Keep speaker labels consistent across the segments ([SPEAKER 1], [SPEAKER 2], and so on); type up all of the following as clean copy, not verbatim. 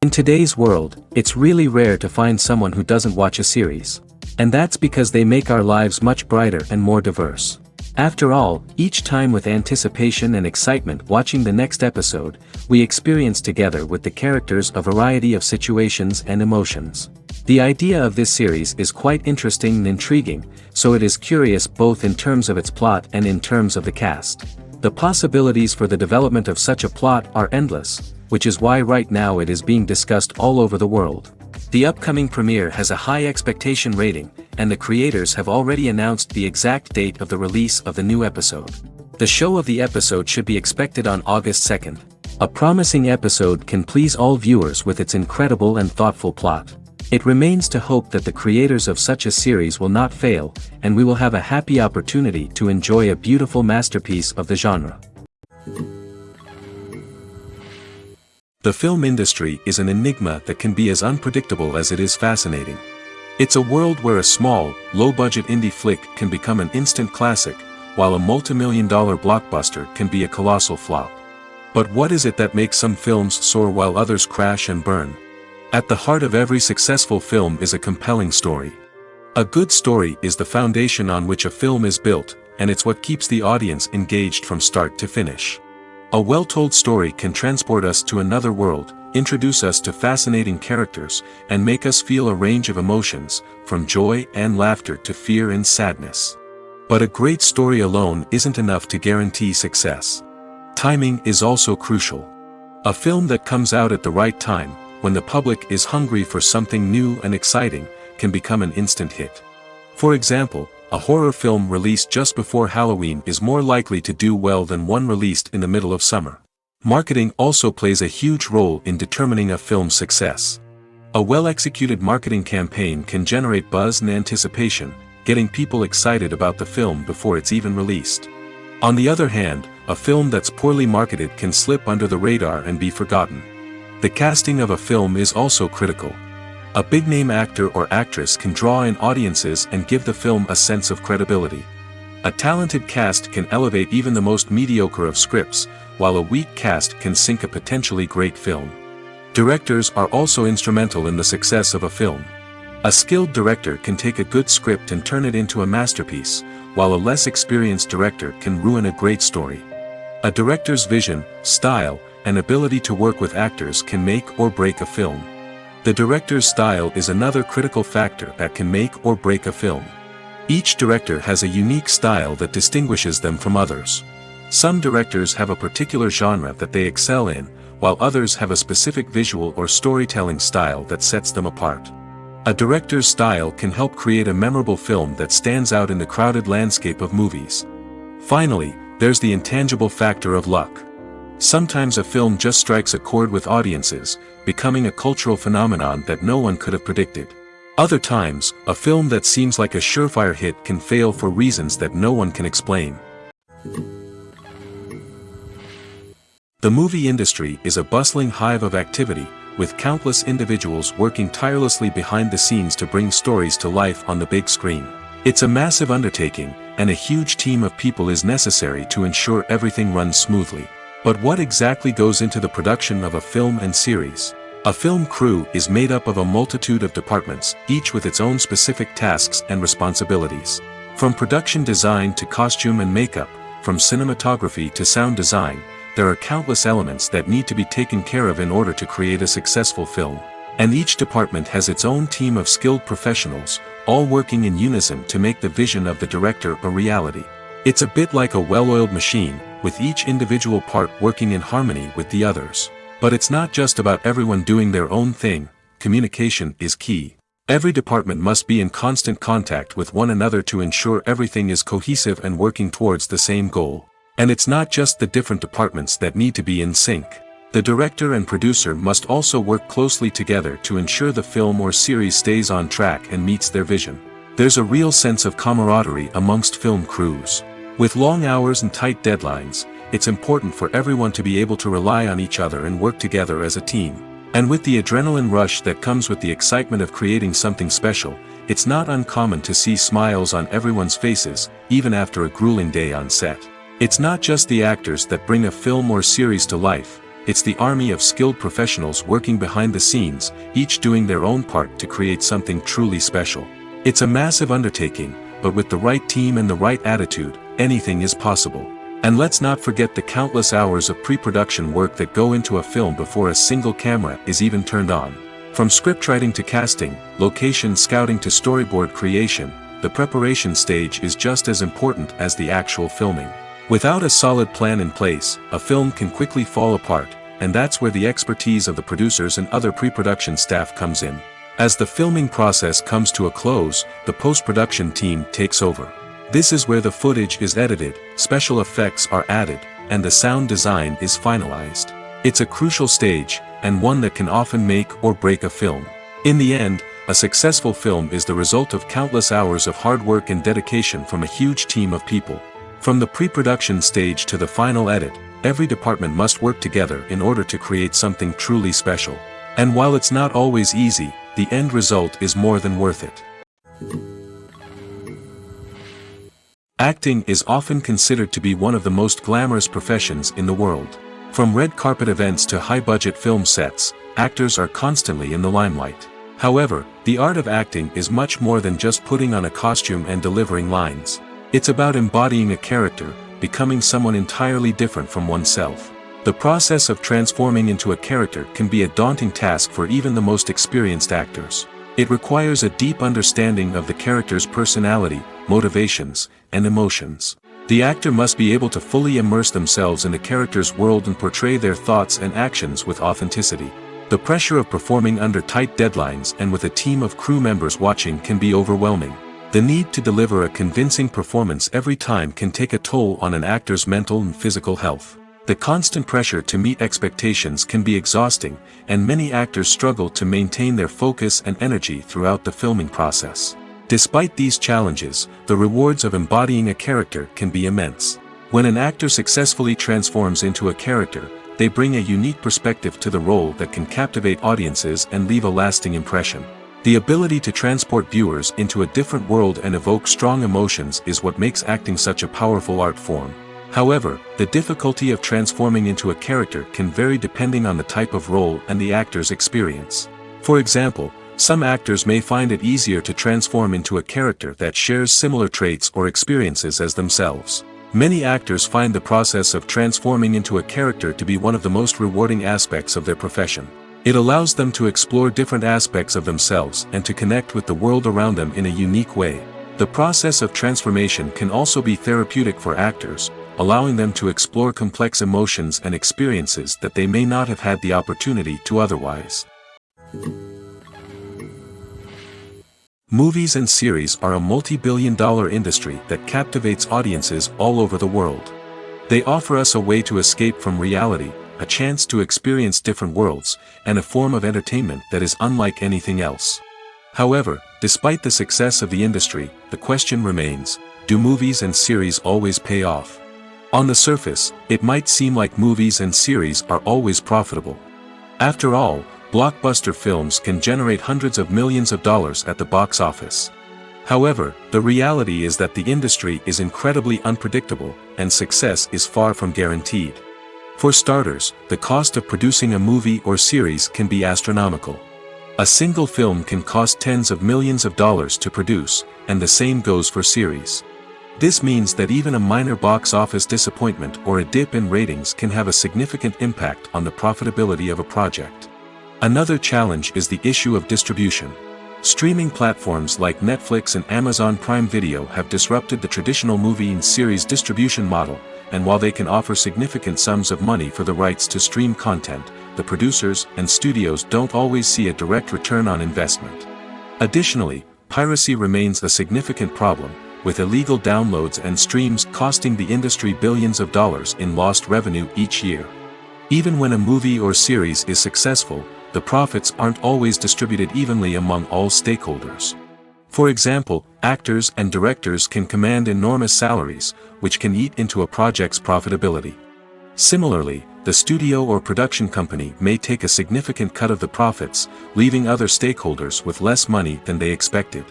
[SPEAKER 1] In today's world, it's really rare to find someone who doesn't watch a series. And that's because they make our lives much brighter and more diverse. After all, each time with anticipation and excitement watching the next episode, we experience together with the characters a variety of situations and emotions. The idea of this series is quite interesting and intriguing, so it is curious both in terms of its plot and in terms of the cast. The possibilities for the development of such a plot are endless, which is why right now it is being discussed all over the world. The upcoming premiere has a high expectation rating, and the creators have already announced the exact date of the release of the new episode. The show of the episode should be expected on August 2nd. A promising episode can please all viewers with its incredible and thoughtful plot. It remains to hope that the creators of such a series will not fail, and we will have a happy opportunity to enjoy a beautiful masterpiece of the genre. The film industry is an enigma that can be as unpredictable as it is fascinating. It's a world where a small, low-budget indie flick can become an instant classic, while a multi-million-dollar blockbuster can be a colossal flop. But what is it that makes some films soar while others crash and burn? At the heart of every successful film is a compelling story. A good story is the foundation on which a film is built, and it's what keeps the audience engaged from start to finish. A well-told story can transport us to another world, introduce us to fascinating characters, and make us feel a range of emotions, from joy and laughter to fear and sadness. But a great story alone isn't enough to guarantee success. Timing is also crucial. A film that comes out at the right time, when the public is hungry for something new and exciting, can become an instant hit. For example, a horror film released just before Halloween is more likely to do well than one released in the middle of summer. Marketing also plays a huge role in determining a film's success. A well-executed marketing campaign can generate buzz and anticipation, getting people excited about the film before it's even released. On the other hand, a film that's poorly marketed can slip under the radar and be forgotten. The casting of a film is also critical. A big-name actor or actress can draw in audiences and give the film a sense of credibility. A talented cast can elevate even the most mediocre of scripts, while a weak cast can sink a potentially great film. Directors are also instrumental in the success of a film. A skilled director can take a good script and turn it into a masterpiece, while a less experienced director can ruin a great story. A director's vision, style, and ability to work with actors can make or break a film. The director's style is another critical factor that can make or break a film. Each director has a unique style that distinguishes them from others. Some directors have a particular genre that they excel in, while others have a specific visual or storytelling style that sets them apart. A director's style can help create a memorable film that stands out in the crowded landscape of movies. Finally, there's the intangible factor of luck. Sometimes a film just strikes a chord with audiences, becoming a cultural phenomenon that no one could have predicted. Other times, a film that seems like a surefire hit can fail for reasons that no one can explain. The movie industry is a bustling hive of activity, with countless individuals working tirelessly behind the scenes to bring stories to life on the big screen. It's a massive undertaking, and a huge team of people is necessary to ensure everything runs smoothly. But what exactly goes into the production of a film and series? A film crew is made up of a multitude of departments, each with its own specific tasks and responsibilities. From production design to costume and makeup, from cinematography to sound design, there are countless elements that need to be taken care of in order to create a successful film. And each department has its own team of skilled professionals, all working in unison to make the vision of the director a reality. It's a bit like a well-oiled machine, with each individual part working in harmony with the others. But it's not just about everyone doing their own thing. Communication is key. Every department must be in constant contact with one another to ensure everything is cohesive and working towards the same goal. And it's not just the different departments that need to be in sync. The director and producer must also work closely together to ensure the film or series stays on track and meets their vision. There's a real sense of camaraderie amongst film crews. With long hours and tight deadlines, it's important for everyone to be able to rely on each other and work together as a team. And with the adrenaline rush that comes with the excitement of creating something special, it's not uncommon to see smiles on everyone's faces, even after a grueling day on set. It's not just the actors that bring a film or series to life, it's the army of skilled professionals working behind the scenes, each doing their own part to create something truly special. It's a massive undertaking, but with the right team and the right attitude, anything is possible. And let's not forget the countless hours of pre-production work that go into a film before a single camera is even turned on. From scriptwriting to casting, location scouting to storyboard creation, the preparation stage is just as important as the actual filming. Without a solid plan in place, a film can quickly fall apart, and that's where the expertise of the producers and other pre-production staff comes in. As the filming process comes to a close, the post-production team takes over. This is where the footage is edited, special effects are added, and the sound design is finalized. It's a crucial stage, and one that can often make or break a film. In the end, a successful film is the result of countless hours of hard work and dedication from a huge team of people. From the pre-production stage to the final edit, every department must work together in order to create something truly special. And while it's not always easy, the end result is more than worth it. Acting is often considered to be one of the most glamorous professions in the world. From red carpet events to high-budget film sets, actors are constantly in the limelight. However, the art of acting is much more than just putting on a costume and delivering lines. It's about embodying a character, becoming someone entirely different from oneself. The process of transforming into a character can be a daunting task for even the most experienced actors. It requires a deep understanding of the character's personality, motivations, and emotions. The actor must be able to fully immerse themselves in the character's world and portray their thoughts and actions with authenticity. The pressure of performing under tight deadlines and with a team of crew members watching can be overwhelming. The need to deliver a convincing performance every time can take a toll on an actor's mental and physical health. The constant pressure to meet expectations can be exhausting, and many actors struggle to maintain their focus and energy throughout the filming process. Despite these challenges, the rewards of embodying a character can be immense. When an actor successfully transforms into a character, they bring a unique perspective to the role that can captivate audiences and leave a lasting impression. The ability to transport viewers into a different world and evoke strong emotions is what makes acting such a powerful art form. However, the difficulty of transforming into a character can vary depending on the type of role and the actor's experience. For example, some actors may find it easier to transform into a character that shares similar traits or experiences as themselves. Many actors find the process of transforming into a character to be one of the most rewarding aspects of their profession. It allows them to explore different aspects of themselves and to connect with the world around them in a unique way. The process of transformation can also be therapeutic for actors, allowing them to explore complex emotions and experiences that they may not have had the opportunity to otherwise. Movies and series are a multi-billion-dollar industry that captivates audiences all over the world. They offer us a way to escape from reality, a chance to experience different worlds, and a form of entertainment that is unlike anything else. However, despite the success of the industry, the question remains, do movies and series always pay off? On the surface, it might seem like movies and series are always profitable. After all, blockbuster films can generate hundreds of millions of dollars at the box office. However, the reality is that the industry is incredibly unpredictable, and success is far from guaranteed. For starters, the cost of producing a movie or series can be astronomical. A single film can cost tens of millions of dollars to produce, and the same goes for series. This means that even a minor box office disappointment or a dip in ratings can have a significant impact on the profitability of a project. Another challenge is the issue of distribution. Streaming platforms like Netflix and Amazon Prime Video have disrupted the traditional movie and series distribution model, and while they can offer significant sums of money for the rights to stream content, the producers and studios don't always see a direct return on investment. Additionally, piracy remains a significant problem, with illegal downloads and streams costing the industry billions of dollars in lost revenue each year. Even when a movie or series is successful, the profits aren't always distributed evenly among all stakeholders. For example, actors and directors can command enormous salaries, which can eat into a project's profitability. Similarly, the studio or production company may take a significant cut of the profits, leaving other stakeholders with less money than they expected.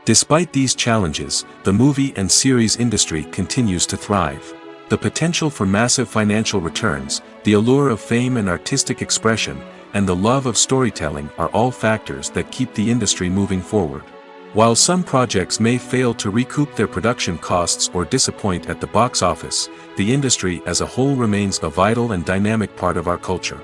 [SPEAKER 1] Despite these challenges, the movie and series industry continues to thrive. The potential for massive financial returns, the allure of fame and artistic expression, and the love of storytelling are all factors that keep the industry moving forward. While some projects may fail to recoup their production costs or disappoint at the box office, the industry as a whole remains a vital and dynamic part of our culture.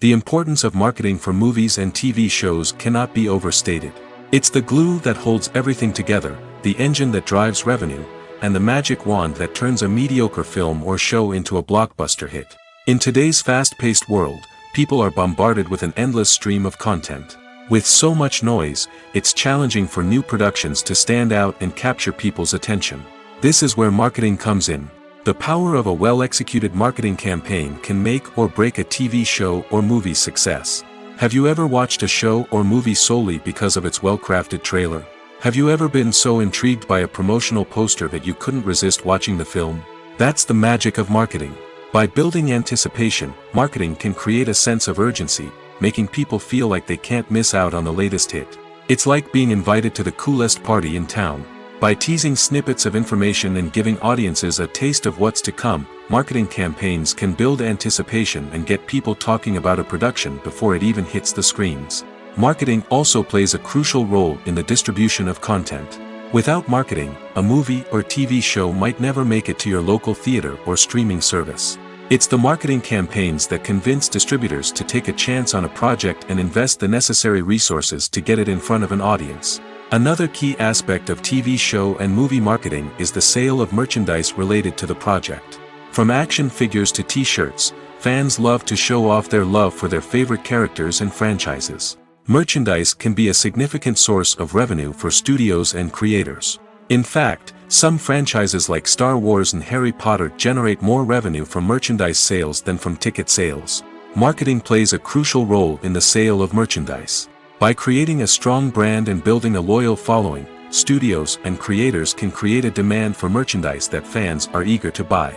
[SPEAKER 1] The importance of marketing for movies and TV shows cannot be overstated. It's the glue that holds everything together, the engine that drives revenue, and the magic wand that turns a mediocre film or show into a blockbuster hit. In today's fast-paced world, people are bombarded with an endless stream of content. With so much noise, it's challenging for new productions to stand out and capture people's attention. This is where marketing comes in. The power of a well-executed marketing campaign can make or break a TV show or movie's success. Have you ever watched a show or movie solely because of its well-crafted trailer? Have you ever been so intrigued by a promotional poster that you couldn't resist watching the film? That's the magic of marketing. By building anticipation, marketing can create a sense of urgency, making people feel like they can't miss out on the latest hit. It's like being invited to the coolest party in town. By teasing snippets of information and giving audiences a taste of what's to come, marketing campaigns can build anticipation and get people talking about a production before it even hits the screens. Marketing also plays a crucial role in the distribution of content. Without marketing, a movie or TV show might never make it to your local theater or streaming service. It's the marketing campaigns that convince distributors to take a chance on a project and invest the necessary resources to get it in front of an audience. Another key aspect of TV show and movie marketing is the sale of merchandise related to the project. From action figures to t-shirts, fans love to show off their love for their favorite characters and franchises. Merchandise can be a significant source of revenue for studios and creators. In fact, some franchises like Star Wars and Harry Potter generate more revenue from merchandise sales than from ticket sales. Marketing plays a crucial role in the sale of merchandise. By creating a strong brand and building a loyal following, studios and creators can create a demand for merchandise that fans are eager to buy.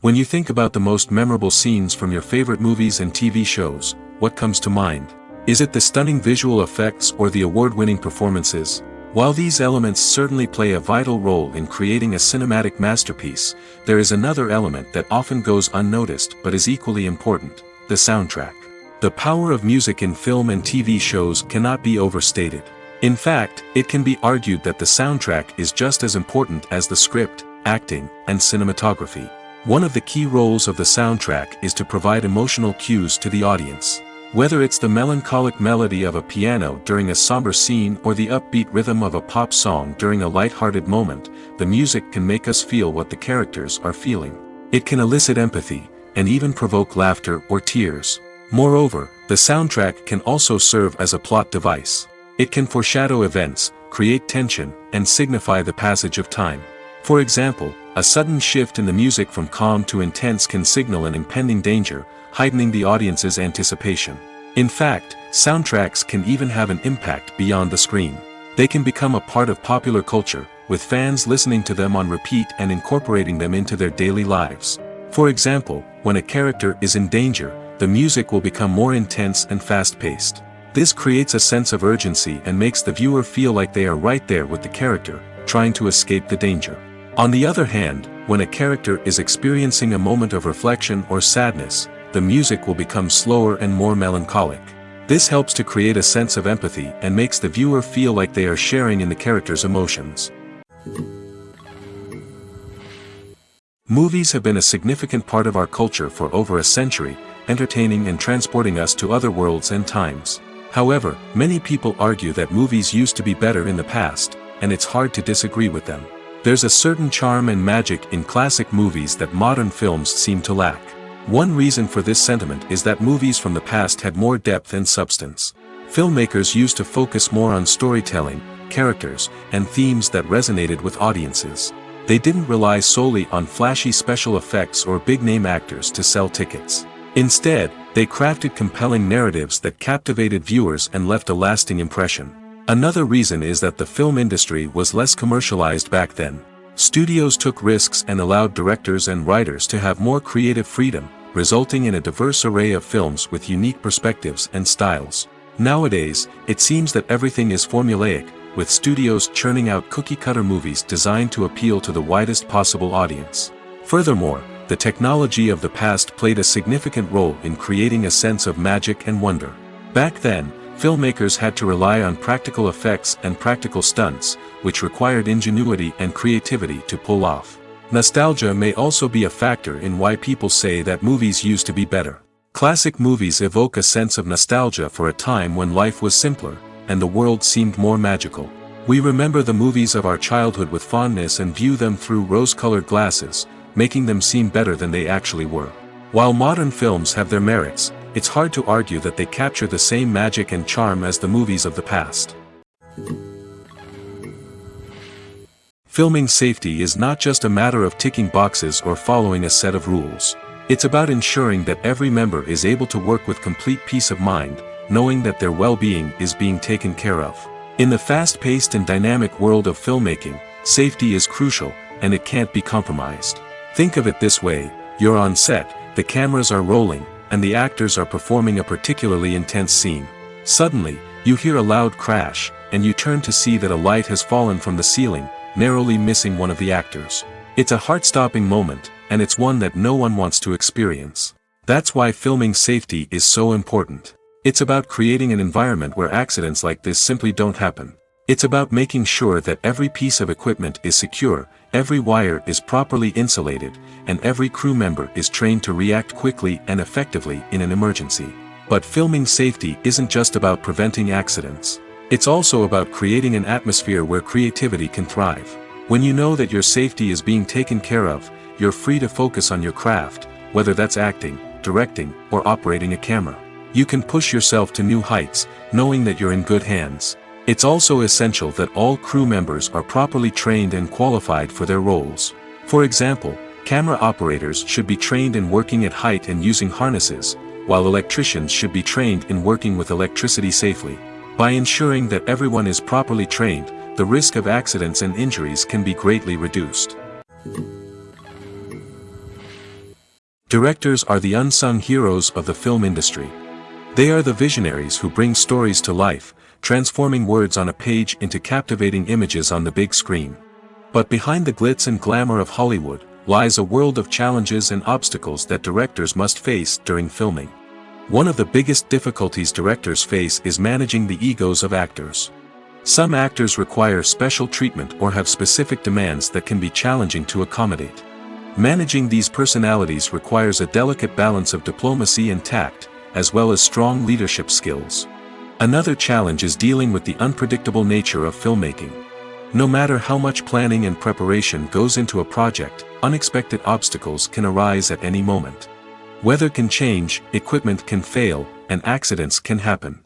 [SPEAKER 1] When you think about the most memorable scenes from your favorite movies and TV shows, what comes to mind? Is it the stunning visual effects or the award-winning performances? While these elements certainly play a vital role in creating a cinematic masterpiece, there is another element that often goes unnoticed but is equally important: the soundtrack. The power of music in film and TV shows cannot be overstated. In fact, it can be argued that the soundtrack is just as important as the script, acting, and cinematography. One of the key roles of the soundtrack is to provide emotional cues to the audience. Whether it's the melancholic melody of a piano during a somber scene or the upbeat rhythm of a pop song during a light-hearted moment, the music can make us feel what the characters are feeling. It can elicit empathy, and even provoke laughter or tears. Moreover, the soundtrack can also serve as a plot device. It can foreshadow events, create tension, and signify the passage of time. For example, a sudden shift in the music from calm to intense can signal an impending danger, heightening the audience's anticipation. In fact, soundtracks can even have an impact beyond the screen. They can become a part of popular culture, with fans listening to them on repeat and incorporating them into their daily lives. For example, when a character is in danger, the music will become more intense and fast-paced. This creates a sense of urgency and makes the viewer feel like they are right there with the character, trying to escape the danger. On the other hand, when a character is experiencing a moment of reflection or sadness, the music will become slower and more melancholic. This helps to create a sense of empathy and makes the viewer feel like they are sharing in the character's emotions. Movies have been a significant part of our culture for over a century, entertaining and transporting us to other worlds and times. However, many people argue that movies used to be better in the past, and it's hard to disagree with them. There's a certain charm and magic in classic movies that modern films seem to lack. One reason for this sentiment is that movies from the past had more depth and substance. Filmmakers used to focus more on storytelling, characters, and themes that resonated with audiences. They didn't rely solely on flashy special effects or big-name actors to sell tickets. Instead, they crafted compelling narratives that captivated viewers and left a lasting impression. Another reason is that the film industry was less commercialized back then. Studios took risks and allowed directors and writers to have more creative freedom, resulting in a diverse array of films with unique perspectives and styles. Nowadays, it seems that everything is formulaic, with studios churning out cookie-cutter movies designed to appeal to the widest possible audience. Furthermore, the technology of the past played a significant role in creating a sense of magic and wonder. Back then, filmmakers had to rely on practical effects and practical stunts, which required ingenuity and creativity to pull off. Nostalgia may also be a factor in why people say that movies used to be better. Classic movies evoke a sense of nostalgia for a time when life was simpler, and the world seemed more magical. We remember the movies of our childhood with fondness and view them through rose-colored glasses, making them seem better than they actually were. While modern films have their merits, it's hard to argue that they capture the same magic and charm as the movies of the past. Filming safety is not just a matter of ticking boxes or following a set of rules. It's about ensuring that every member is able to work with complete peace of mind, knowing that their well-being is being taken care of. In the fast-paced and dynamic world of filmmaking, safety is crucial, and it can't be compromised. Think of it this way: you're on set, the cameras are rolling, and the actors are performing a particularly intense scene. Suddenly, you hear a loud crash, and you turn to see that a light has fallen from the ceiling, narrowly missing one of the actors. It's a heart-stopping moment, and it's one that no one wants to experience. That's why filming safety is so important. It's about creating an environment where accidents like this simply don't happen. It's about making sure that every piece of equipment is secure, every wire is properly insulated, and every crew member is trained to react quickly and effectively in an emergency. But filming safety isn't just about preventing accidents. It's also about creating an atmosphere where creativity can thrive. When you know that your safety is being taken care of, you're free to focus on your craft, whether that's acting, directing, or operating a camera. You can push yourself to new heights, knowing that you're in good hands. It's also essential that all crew members are properly trained and qualified for their roles. For example, camera operators should be trained in working at height and using harnesses, while electricians should be trained in working with electricity safely. By ensuring that everyone is properly trained, the risk of accidents and injuries can be greatly reduced. Directors are the unsung heroes of the film industry. They are the visionaries who bring stories to life, transforming words on a page into captivating images on the big screen. But behind the glitz and glamour of Hollywood lies a world of challenges and obstacles that directors must face during filming. One of the biggest difficulties directors face is managing the egos of actors. Some actors require special treatment or have specific demands that can be challenging to accommodate. Managing these personalities requires a delicate balance of diplomacy and tact, as well as strong leadership skills. Another challenge is dealing with the unpredictable nature of filmmaking. No matter how much planning and preparation goes into a project, unexpected obstacles can arise at any moment. Weather can change, equipment can fail, and accidents can happen.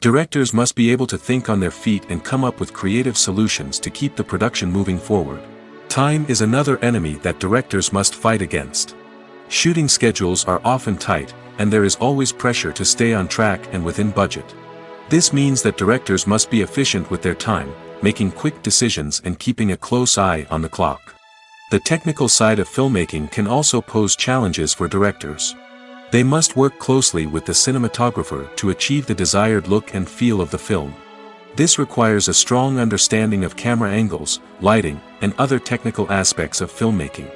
[SPEAKER 1] Directors must be able to think on their feet and come up with creative solutions to keep the production moving forward. Time is another enemy that directors must fight against. Shooting schedules are often tight, and there is always pressure to stay on track and within budget. This means that directors must be efficient with their time, making quick decisions and keeping a close eye on the clock. The technical side of filmmaking can also pose challenges for directors. They must work closely with the cinematographer to achieve the desired look and feel of the film. This requires a strong understanding of camera angles, lighting, and other technical aspects of filmmaking.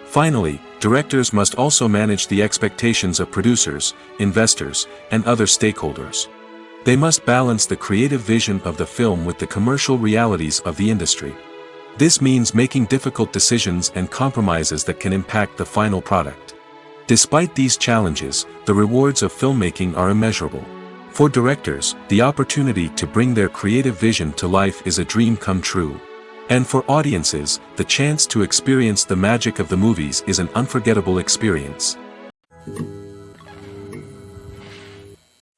[SPEAKER 1] Finally, directors must also manage the expectations of producers, investors, and other stakeholders. They must balance the creative vision of the film with the commercial realities of the industry. This means making difficult decisions and compromises that can impact the final product. Despite these challenges, the rewards of filmmaking are immeasurable. For directors, the opportunity to bring their creative vision to life is a dream come true. And for audiences, the chance to experience the magic of the movies is an unforgettable experience.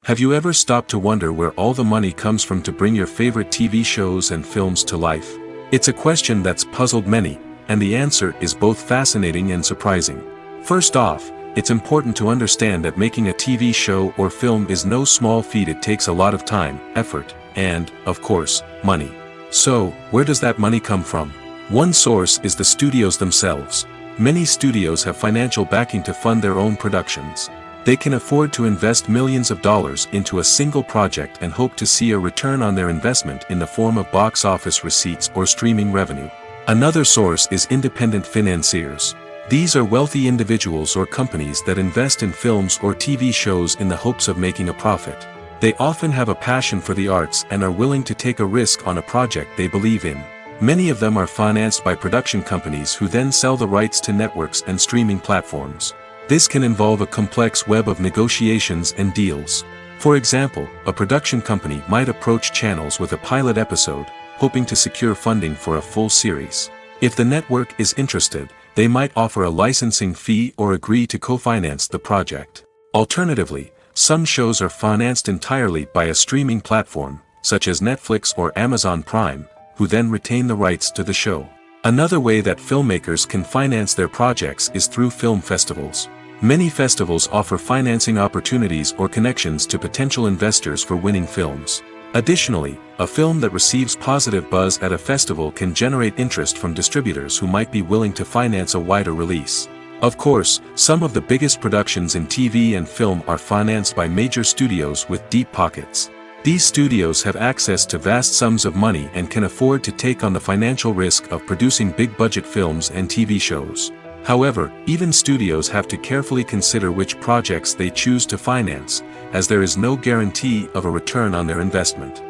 [SPEAKER 1] Have you ever stopped to wonder where all the money comes from to bring your favorite TV shows and films to life? It's a question that's puzzled many, and the answer is both fascinating and surprising. First off, it's important to understand that making a TV show or film is no small feat. It takes a lot of time, effort, and, of course, money. So, where does that money come from? One source is the studios themselves. Many studios have financial backing to fund their own productions. They can afford to invest millions of dollars into a single project and hope to see a return on their investment in the form of box office receipts or streaming revenue. Another source is independent financiers. These are wealthy individuals or companies that invest in films or TV shows in the hopes of making a profit. They often have a passion for the arts and are willing to take a risk on a project they believe in. Many of them are financed by production companies who then sell the rights to networks and streaming platforms. This can involve a complex web of negotiations and deals. For example, a production company might approach channels with a pilot episode, hoping to secure funding for a full series. If the network is interested, they might offer a licensing fee or agree to co-finance the project. Alternatively, some shows are financed entirely by a streaming platform, such as Netflix or Amazon Prime, who then retain the rights to the show. Another way that filmmakers can finance their projects is through film festivals. Many festivals offer financing opportunities or connections to potential investors for winning films. Additionally, a film that receives positive buzz at a festival can generate interest from distributors who might be willing to finance a wider release. Of course, some of the biggest productions in TV and film are financed by major studios with deep pockets. These studios have access to vast sums of money and can afford to take on the financial risk of producing big-budget films and TV shows. However, even studios have to carefully consider which projects they choose to finance, as there is no guarantee of a return on their investment.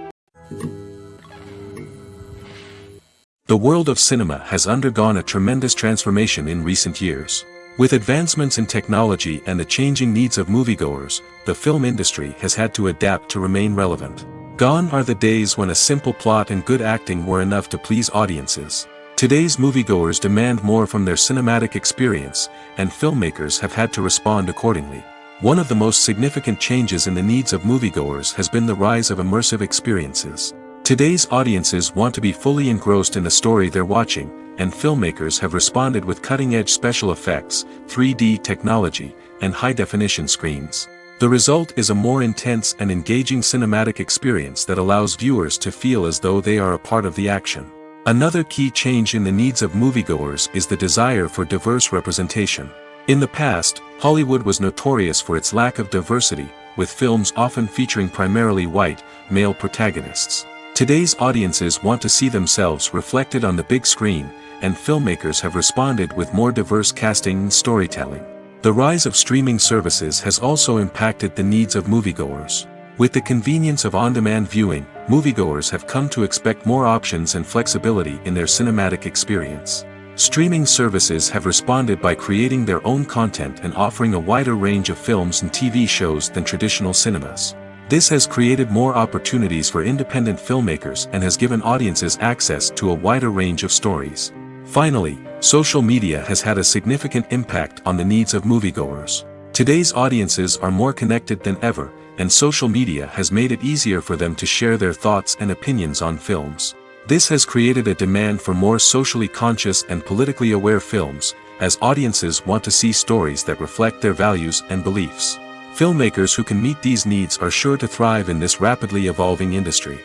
[SPEAKER 1] The world of cinema has undergone a tremendous transformation in recent years. With advancements in technology and the changing needs of moviegoers, the film industry has had to adapt to remain relevant. Gone are the days when a simple plot and good acting were enough to please audiences. Today's moviegoers demand more from their cinematic experience, and filmmakers have had to respond accordingly. One of the most significant changes in the needs of moviegoers has been the rise of immersive experiences. Today's audiences want to be fully engrossed in the story they're watching, and filmmakers have responded with cutting-edge special effects, 3D technology, and high-definition screens. The result is a more intense and engaging cinematic experience that allows viewers to feel as though they are a part of the action. Another key change in the needs of moviegoers is the desire for diverse representation. In the past, Hollywood was notorious for its lack of diversity, with films often featuring primarily white, male protagonists. Today's audiences want to see themselves reflected on the big screen, and filmmakers have responded with more diverse casting and storytelling. The rise of streaming services has also impacted the needs of moviegoers. With the convenience of on-demand viewing, moviegoers have come to expect more options and flexibility in their cinematic experience. Streaming services have responded by creating their own content and offering a wider range of films and TV shows than traditional cinemas. This has created more opportunities for independent filmmakers and has given audiences access to a wider range of stories. Finally, social media has had a significant impact on the needs of moviegoers. Today's audiences are more connected than ever, and social media has made it easier for them to share their thoughts and opinions on films. This has created a demand for more socially conscious and politically aware films, as audiences want to see stories that reflect their values and beliefs. Filmmakers who can meet these needs are sure to thrive in this rapidly evolving industry.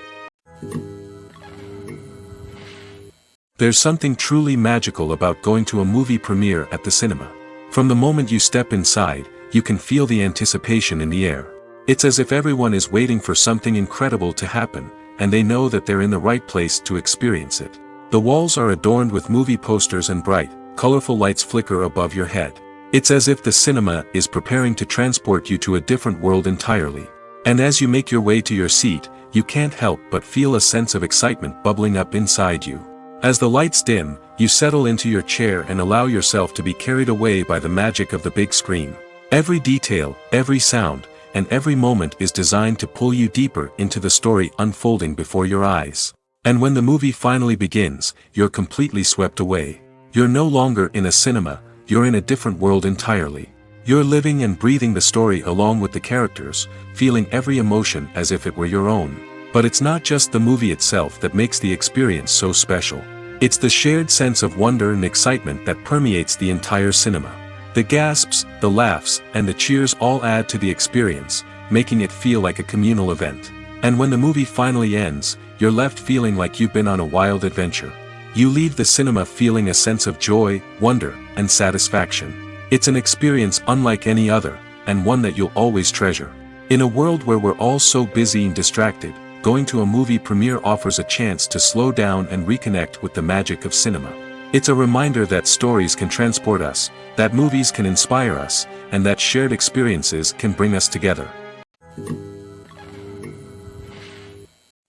[SPEAKER 1] There's something truly magical about going to a movie premiere at the cinema. From the moment you step inside, you can feel the anticipation in the air. It's as if everyone is waiting for something incredible to happen, and they know that they're in the right place to experience it. The walls are adorned with movie posters and bright, colorful lights flicker above your head. It's as if the cinema is preparing to transport you to a different world entirely. And as you make your way to your seat, you can't help but feel a sense of excitement bubbling up inside you. As the lights dim, you settle into your chair and allow yourself to be carried away by the magic of the big screen. Every detail, every sound, and every moment is designed to pull you deeper into the story unfolding before your eyes. And when the movie finally begins, you're completely swept away. You're no longer in a cinema, you're in a different world entirely. You're living and breathing the story along with the characters, feeling every emotion as if it were your own. But it's not just the movie itself that makes the experience so special. It's the shared sense of wonder and excitement that permeates the entire cinema. The gasps, the laughs, and the cheers all add to the experience, making it feel like a communal event. And when the movie finally ends, you're left feeling like you've been on a wild adventure. You leave the cinema feeling a sense of joy, wonder, and satisfaction. It's an experience unlike any other, and one that you'll always treasure. In a world where we're all so busy and distracted, going to a movie premiere offers a chance to slow down and reconnect with the magic of cinema. It's a reminder that stories can transport us, that movies can inspire us, and that shared experiences can bring us together.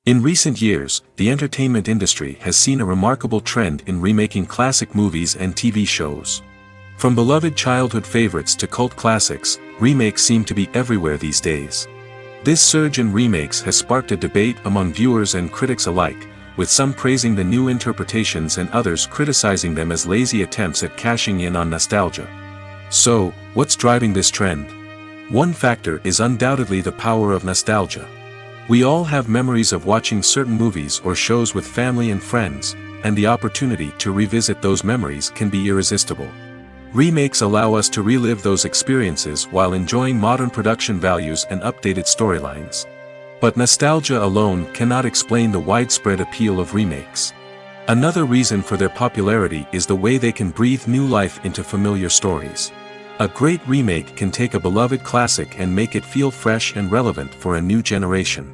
[SPEAKER 1] In recent years, the entertainment industry has seen a remarkable trend in remaking classic movies and TV shows. From beloved childhood favorites to cult classics, remakes seem to be everywhere these days. This surge in remakes has sparked a debate among viewers and critics alike, with some praising the new interpretations and others criticizing them as lazy attempts at cashing in on nostalgia. So, what's driving this trend? One factor is undoubtedly the power of nostalgia. We all have memories of watching certain movies or shows with family and friends, and the opportunity to revisit those memories can be irresistible. Remakes allow us to relive those experiences while enjoying modern production values and updated storylines. But nostalgia alone cannot explain the widespread appeal of remakes. Another reason for their popularity is the way they can breathe new life into familiar stories. A great remake can take a beloved classic and make it feel fresh and relevant for a new generation.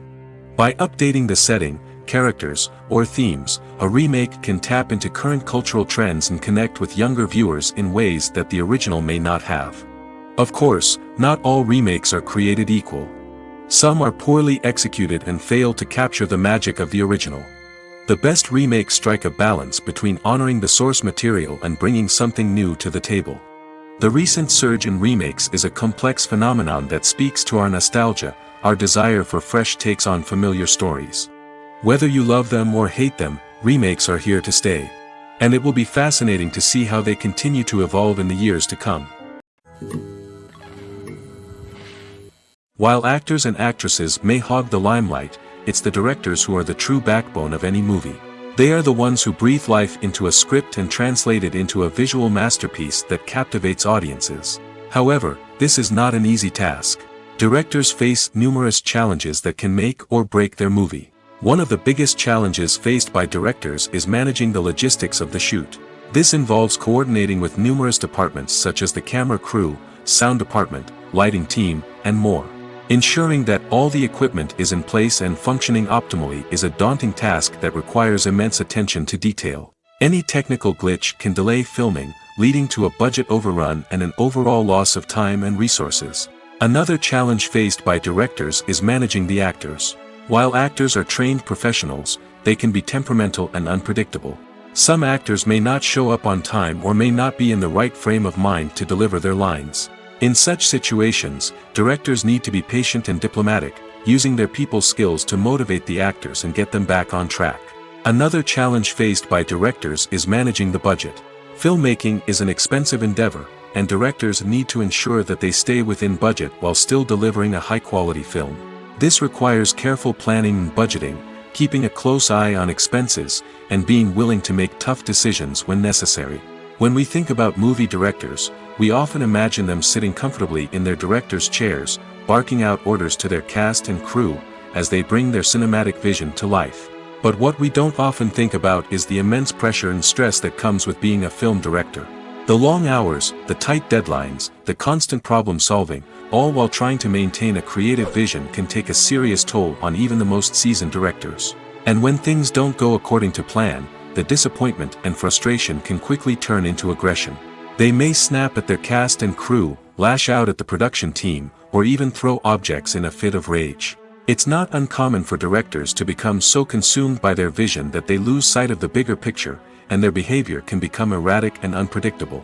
[SPEAKER 1] By updating the setting, characters, or themes, a remake can tap into current cultural trends and connect with younger viewers in ways that the original may not have. Of course, not all remakes are created equal. Some are poorly executed and fail to capture the magic of the original. The best remakes strike a balance between honoring the source material and bringing something new to the table. The recent surge in remakes is a complex phenomenon that speaks to our nostalgia, our desire for fresh takes on familiar stories. Whether you love them or hate them, remakes are here to stay. And it will be fascinating to see how they continue to evolve in the years to come. While actors and actresses may hog the limelight, it's the directors who are the true backbone of any movie. They are the ones who breathe life into a script and translate it into a visual masterpiece that captivates audiences. However, this is not an easy task. Directors face numerous challenges that can make or break their movie. One of the biggest challenges faced by directors is managing the logistics of the shoot. This involves coordinating with numerous departments such as the camera crew, sound department, lighting team, and more. Ensuring that all the equipment is in place and functioning optimally is a daunting task that requires immense attention to detail. Any technical glitch can delay filming, leading to a budget overrun and an overall loss of time and resources. Another challenge faced by directors is managing the actors. While actors are trained professionals, they can be temperamental and unpredictable. Some actors may not show up on time or may not be in the right frame of mind to deliver their lines. In such situations, directors need to be patient and diplomatic, using their people skills to motivate the actors and get them back on track. Another challenge faced by directors is managing the budget. Filmmaking is an expensive endeavor, and directors need to ensure that they stay within budget while still delivering a high-quality film. This requires careful planning and budgeting, keeping a close eye on expenses, and being willing to make tough decisions when necessary. When we think about movie directors, we often imagine them sitting comfortably in their director's chairs, barking out orders to their cast and crew, as they bring their cinematic vision to life. But what we don't often think about is the immense pressure and stress that comes with being a film director. The long hours, the tight deadlines, the constant problem solving, all while trying to maintain a creative vision can take a serious toll on even the most seasoned directors. And when things don't go according to plan, the disappointment and frustration can quickly turn into aggression. They may snap at their cast and crew, lash out at the production team, or even throw objects in a fit of rage. It's not uncommon for directors to become so consumed by their vision that they lose sight of the bigger picture, and their behavior can become erratic and unpredictable.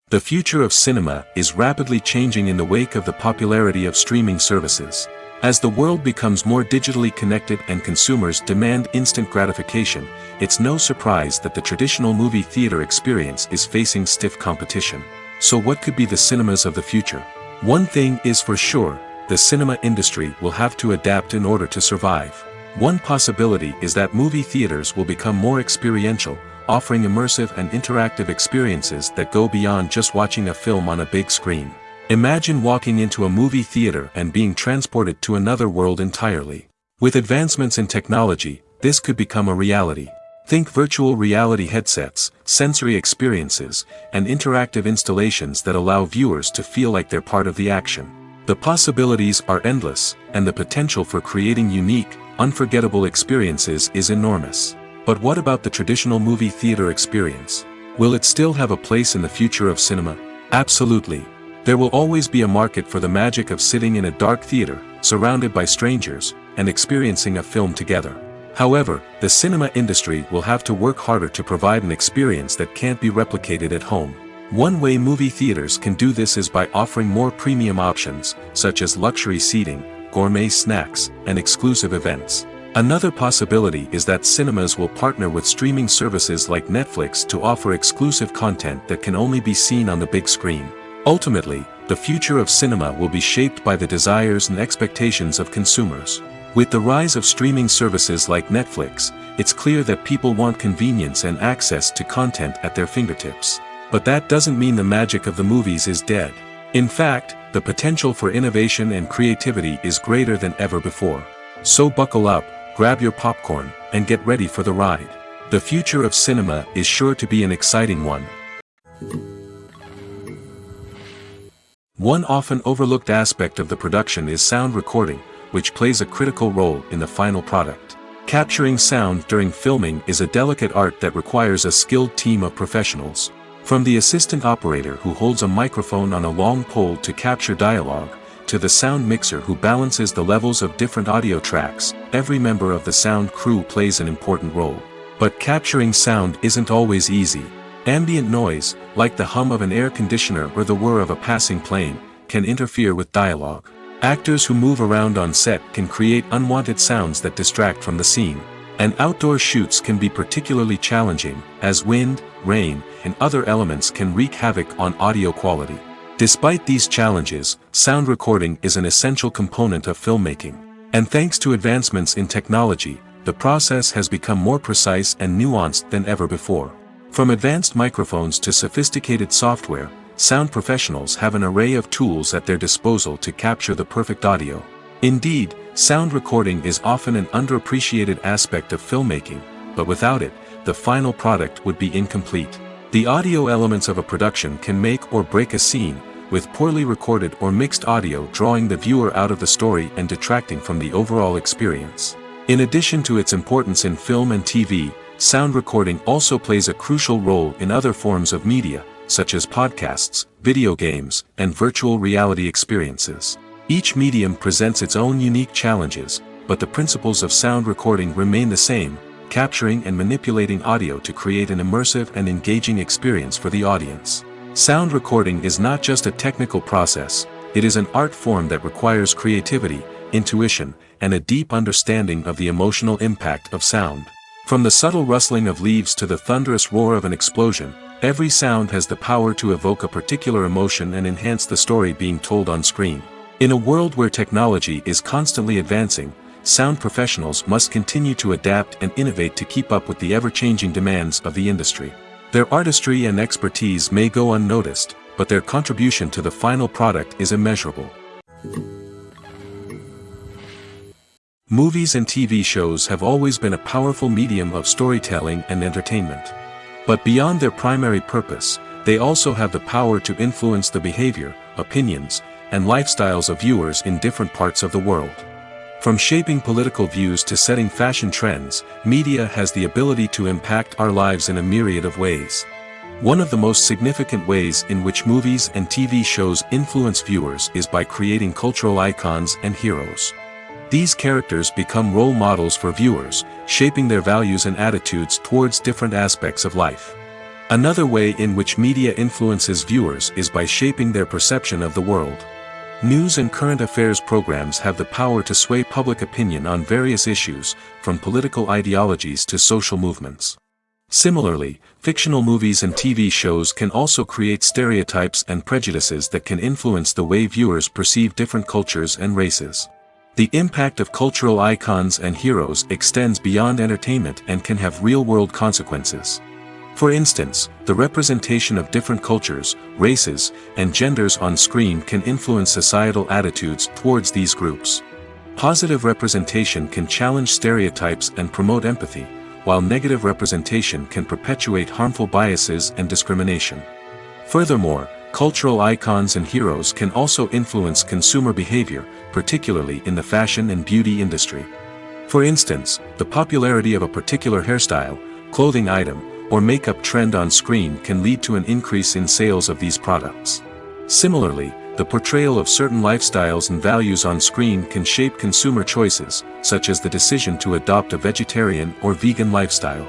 [SPEAKER 1] The future of cinema is rapidly changing in the wake of the popularity of streaming services. As the world becomes more digitally connected and consumers demand instant gratification, it's no surprise that the traditional movie theater experience is facing stiff competition. So what could be the cinemas of the future? One thing is for sure, the cinema industry will have to adapt in order to survive. One possibility is that movie theaters will become more experiential, offering immersive and interactive experiences that go beyond just watching a film on a big screen. Imagine walking into a movie theater and being transported to another world entirely. With advancements in technology, this could become a reality. Think virtual reality headsets, sensory experiences, and interactive installations that allow viewers to feel like they're part of the action. The possibilities are endless, and the potential for creating unique, unforgettable experiences is enormous. But what about the traditional movie theater experience? Will it still have a place in the future of cinema? Absolutely. There will always be a market for the magic of sitting in a dark theater, surrounded by strangers, and experiencing a film together. However, the cinema industry will have to work harder to provide an experience that can't be replicated at home. One way movie theaters can do this is by offering more premium options, such as luxury seating, gourmet snacks, and exclusive events. Another possibility is that cinemas will partner with streaming services like Netflix to offer exclusive content that can only be seen on the big screen. Ultimately, the future of cinema will be shaped by the desires and expectations of consumers. With the rise of streaming services like Netflix, it's clear that people want convenience and access to content at their fingertips. But that doesn't mean the magic of the movies is dead. In fact, the potential for innovation and creativity is greater than ever before. So buckle up, grab your popcorn, and get ready for the ride. The future of cinema is sure to be an exciting one. One often overlooked aspect of the production is sound recording, which plays a critical role in the final product. Capturing sound during filming is a delicate art that requires a skilled team of professionals. From the assistant operator who holds a microphone on a long pole to capture dialogue, to the sound mixer who balances the levels of different audio tracks, every member of the sound crew plays an important role. But capturing sound isn't always easy. Ambient noise, like the hum of an air conditioner or the whir of a passing plane, can interfere with dialogue. Actors who move around on set can create unwanted sounds that distract from the scene. And outdoor shoots can be particularly challenging, as wind, rain, and other elements can wreak havoc on audio quality. Despite these challenges, sound recording is an essential component of filmmaking. And thanks to advancements in technology, the process has become more precise and nuanced than ever before. From advanced microphones to sophisticated software, sound professionals have an array of tools at their disposal to capture the perfect audio. Indeed, sound recording is often an underappreciated aspect of filmmaking, but without it, the final product would be incomplete. The audio elements of a production can make or break a scene, with poorly recorded or mixed audio drawing the viewer out of the story and detracting from the overall experience. In addition to its importance in film and TV, sound recording also plays a crucial role in other forms of media, such as podcasts, video games, and virtual reality experiences. Each medium presents its own unique challenges, but the principles of sound recording remain the same, capturing and manipulating audio to create an immersive and engaging experience for the audience. Sound recording is not just a technical process, it is an art form that requires creativity, intuition, and a deep understanding of the emotional impact of sound. From the subtle rustling of leaves to the thunderous roar of an explosion, every sound has the power to evoke a particular emotion and enhance the story being told on screen. In a world where technology is constantly advancing, sound professionals must continue to adapt and innovate to keep up with the ever-changing demands of the industry. Their artistry and expertise may go unnoticed, but their contribution to the final product is immeasurable. Movies and TV shows have always been a powerful medium of storytelling and entertainment. But beyond their primary purpose, they also have the power to influence the behavior, opinions, and lifestyles of viewers in different parts of the world. From shaping political views to setting fashion trends, media has the ability to impact our lives in a myriad of ways. One of the most significant ways in which movies and TV shows influence viewers is by creating cultural icons and heroes. These characters become role models for viewers, shaping their values and attitudes towards different aspects of life. Another way in which media influences viewers is by shaping their perception of the world. News and current affairs programs have the power to sway public opinion on various issues, from political ideologies to social movements. Similarly, fictional movies and TV shows can also create stereotypes and prejudices that can influence the way viewers perceive different cultures and races. The impact of cultural icons and heroes extends beyond entertainment and can have real-world consequences. For instance, the representation of different cultures, races, and genders on screen can influence societal attitudes towards these groups. Positive representation can challenge stereotypes and promote empathy, while negative representation can perpetuate harmful biases and discrimination. Furthermore, cultural icons and heroes can also influence consumer behavior, particularly in the fashion and beauty industry. For instance, the popularity of a particular hairstyle, clothing item, or makeup trend on screen can lead to an increase in sales of these products. Similarly, the portrayal of certain lifestyles and values on screen can shape consumer choices, such as the decision to adopt a vegetarian or vegan lifestyle.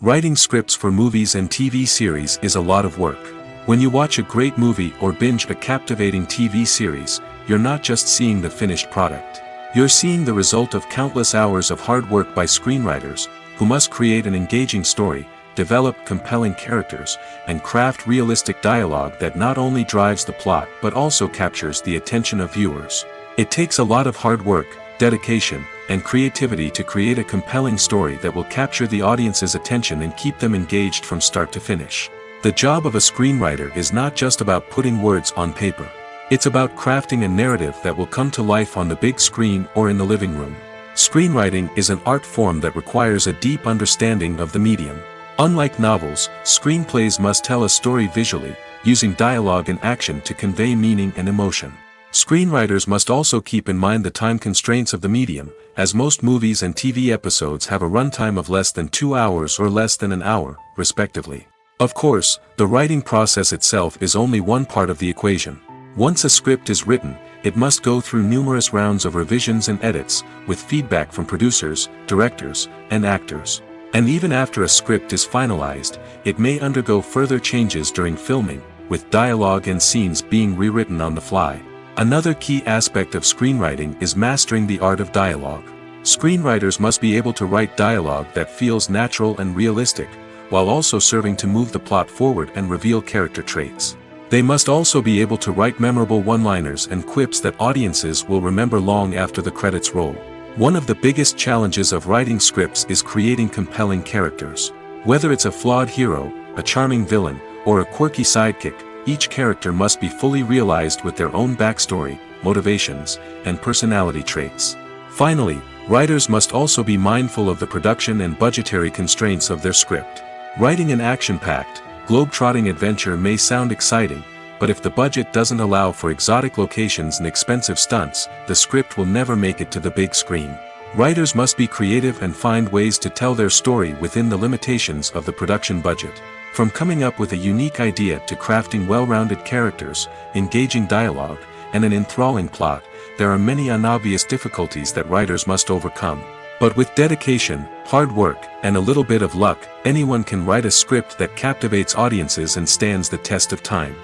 [SPEAKER 1] Writing scripts for movies and TV series is a lot of work. When you watch a great movie or binge a captivating TV series, you're not just seeing the finished product. You're seeing the result of countless hours of hard work by screenwriters, who must create an engaging story, develop compelling characters, and craft realistic dialogue that not only drives the plot but also captures the attention of viewers. It takes a lot of hard work, dedication, and creativity to create a compelling story that will capture the audience's attention and keep them engaged from start to finish. The job of a screenwriter is not just about putting words on paper. It's about crafting a narrative that will come to life on the big screen or in the living room. Screenwriting is an art form that requires a deep understanding of the medium. Unlike novels, screenplays must tell a story visually, using dialogue and action to convey meaning and emotion. Screenwriters must also keep in mind the time constraints of the medium, as most movies and TV episodes have a runtime of less than 2 hours or less than an hour, respectively. Of course, the writing process itself is only one part of the equation. Once a script is written, it must go through numerous rounds of revisions and edits, with feedback from producers, directors, and actors. And even after a script is finalized, it may undergo further changes during filming, with dialogue and scenes being rewritten on the fly. Another key aspect of screenwriting is mastering the art of dialogue. Screenwriters must be able to write dialogue that feels natural and realistic, while also serving to move the plot forward and reveal character traits. They must also be able to write memorable one-liners and quips that audiences will remember long after the credits roll. One of the biggest challenges of writing scripts is creating compelling characters. Whether it's a flawed hero, a charming villain, or a quirky sidekick, each character must be fully realized with their own backstory, motivations, and personality traits. Finally, writers must also be mindful of the production and budgetary constraints of their script. Writing an action-packed, globe-trotting adventure may sound exciting, but if the budget doesn't allow for exotic locations and expensive stunts, the script will never make it to the big screen. Writers must be creative and find ways to tell their story within the limitations of the production budget. From coming up with a unique idea to crafting well-rounded characters, engaging dialogue, and an enthralling plot, there are many unobvious difficulties that writers must overcome. But with dedication, hard work, and a little bit of luck, anyone can write a script that captivates audiences and stands the test of time.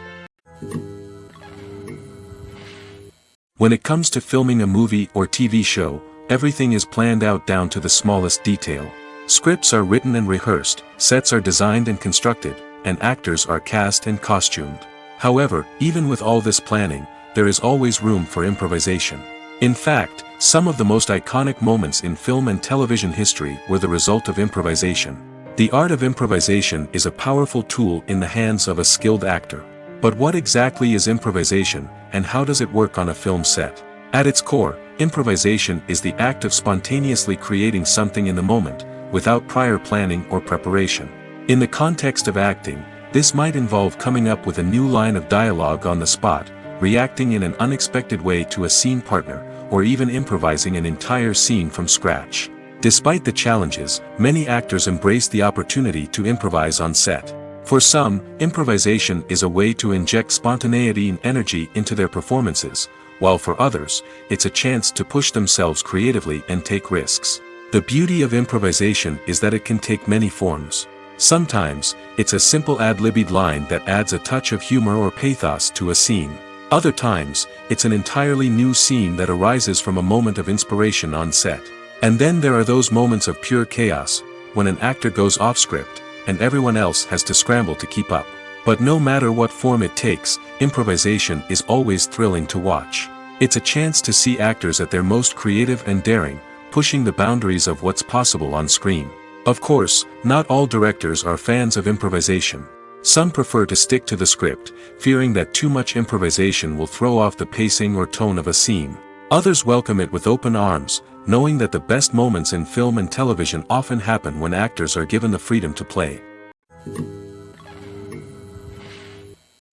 [SPEAKER 1] When it comes to filming a movie or TV show, everything is planned out down to the smallest detail. Scripts are written and rehearsed, sets are designed and constructed, and actors are cast and costumed. However, even with all this planning, there is always room for improvisation. In fact, some of the most iconic moments in film and television history were the result of improvisation. The art of improvisation is a powerful tool in the hands of a skilled actor. But what exactly is improvisation, and how does it work on a film set? At its core, improvisation is the act of spontaneously creating something in the moment, without prior planning or preparation. In the context of acting, this might involve coming up with a new line of dialogue on the spot, reacting in an unexpected way to a scene partner, or even improvising an entire scene from scratch. Despite the challenges, many actors embrace the opportunity to improvise on set. For some, improvisation is a way to inject spontaneity and energy into their performances, while for others, it's a chance to push themselves creatively and take risks. The beauty of improvisation is that it can take many forms. Sometimes, it's a simple ad-libbed line that adds a touch of humor or pathos to a scene. Other times, it's an entirely new scene that arises from a moment of inspiration on set. And then there are those moments of pure chaos, when an actor goes off script, and everyone else has to scramble to keep up. But no matter what form it takes, improvisation is always thrilling to watch. It's a chance to see actors at their most creative and daring, pushing the boundaries of what's possible on screen. Of course, not all directors are fans of improvisation. Some prefer to stick to the script, fearing that too much improvisation will throw off the pacing or tone of a scene. Others welcome it with open arms, knowing that the best moments in film and television often happen when actors are given the freedom to play.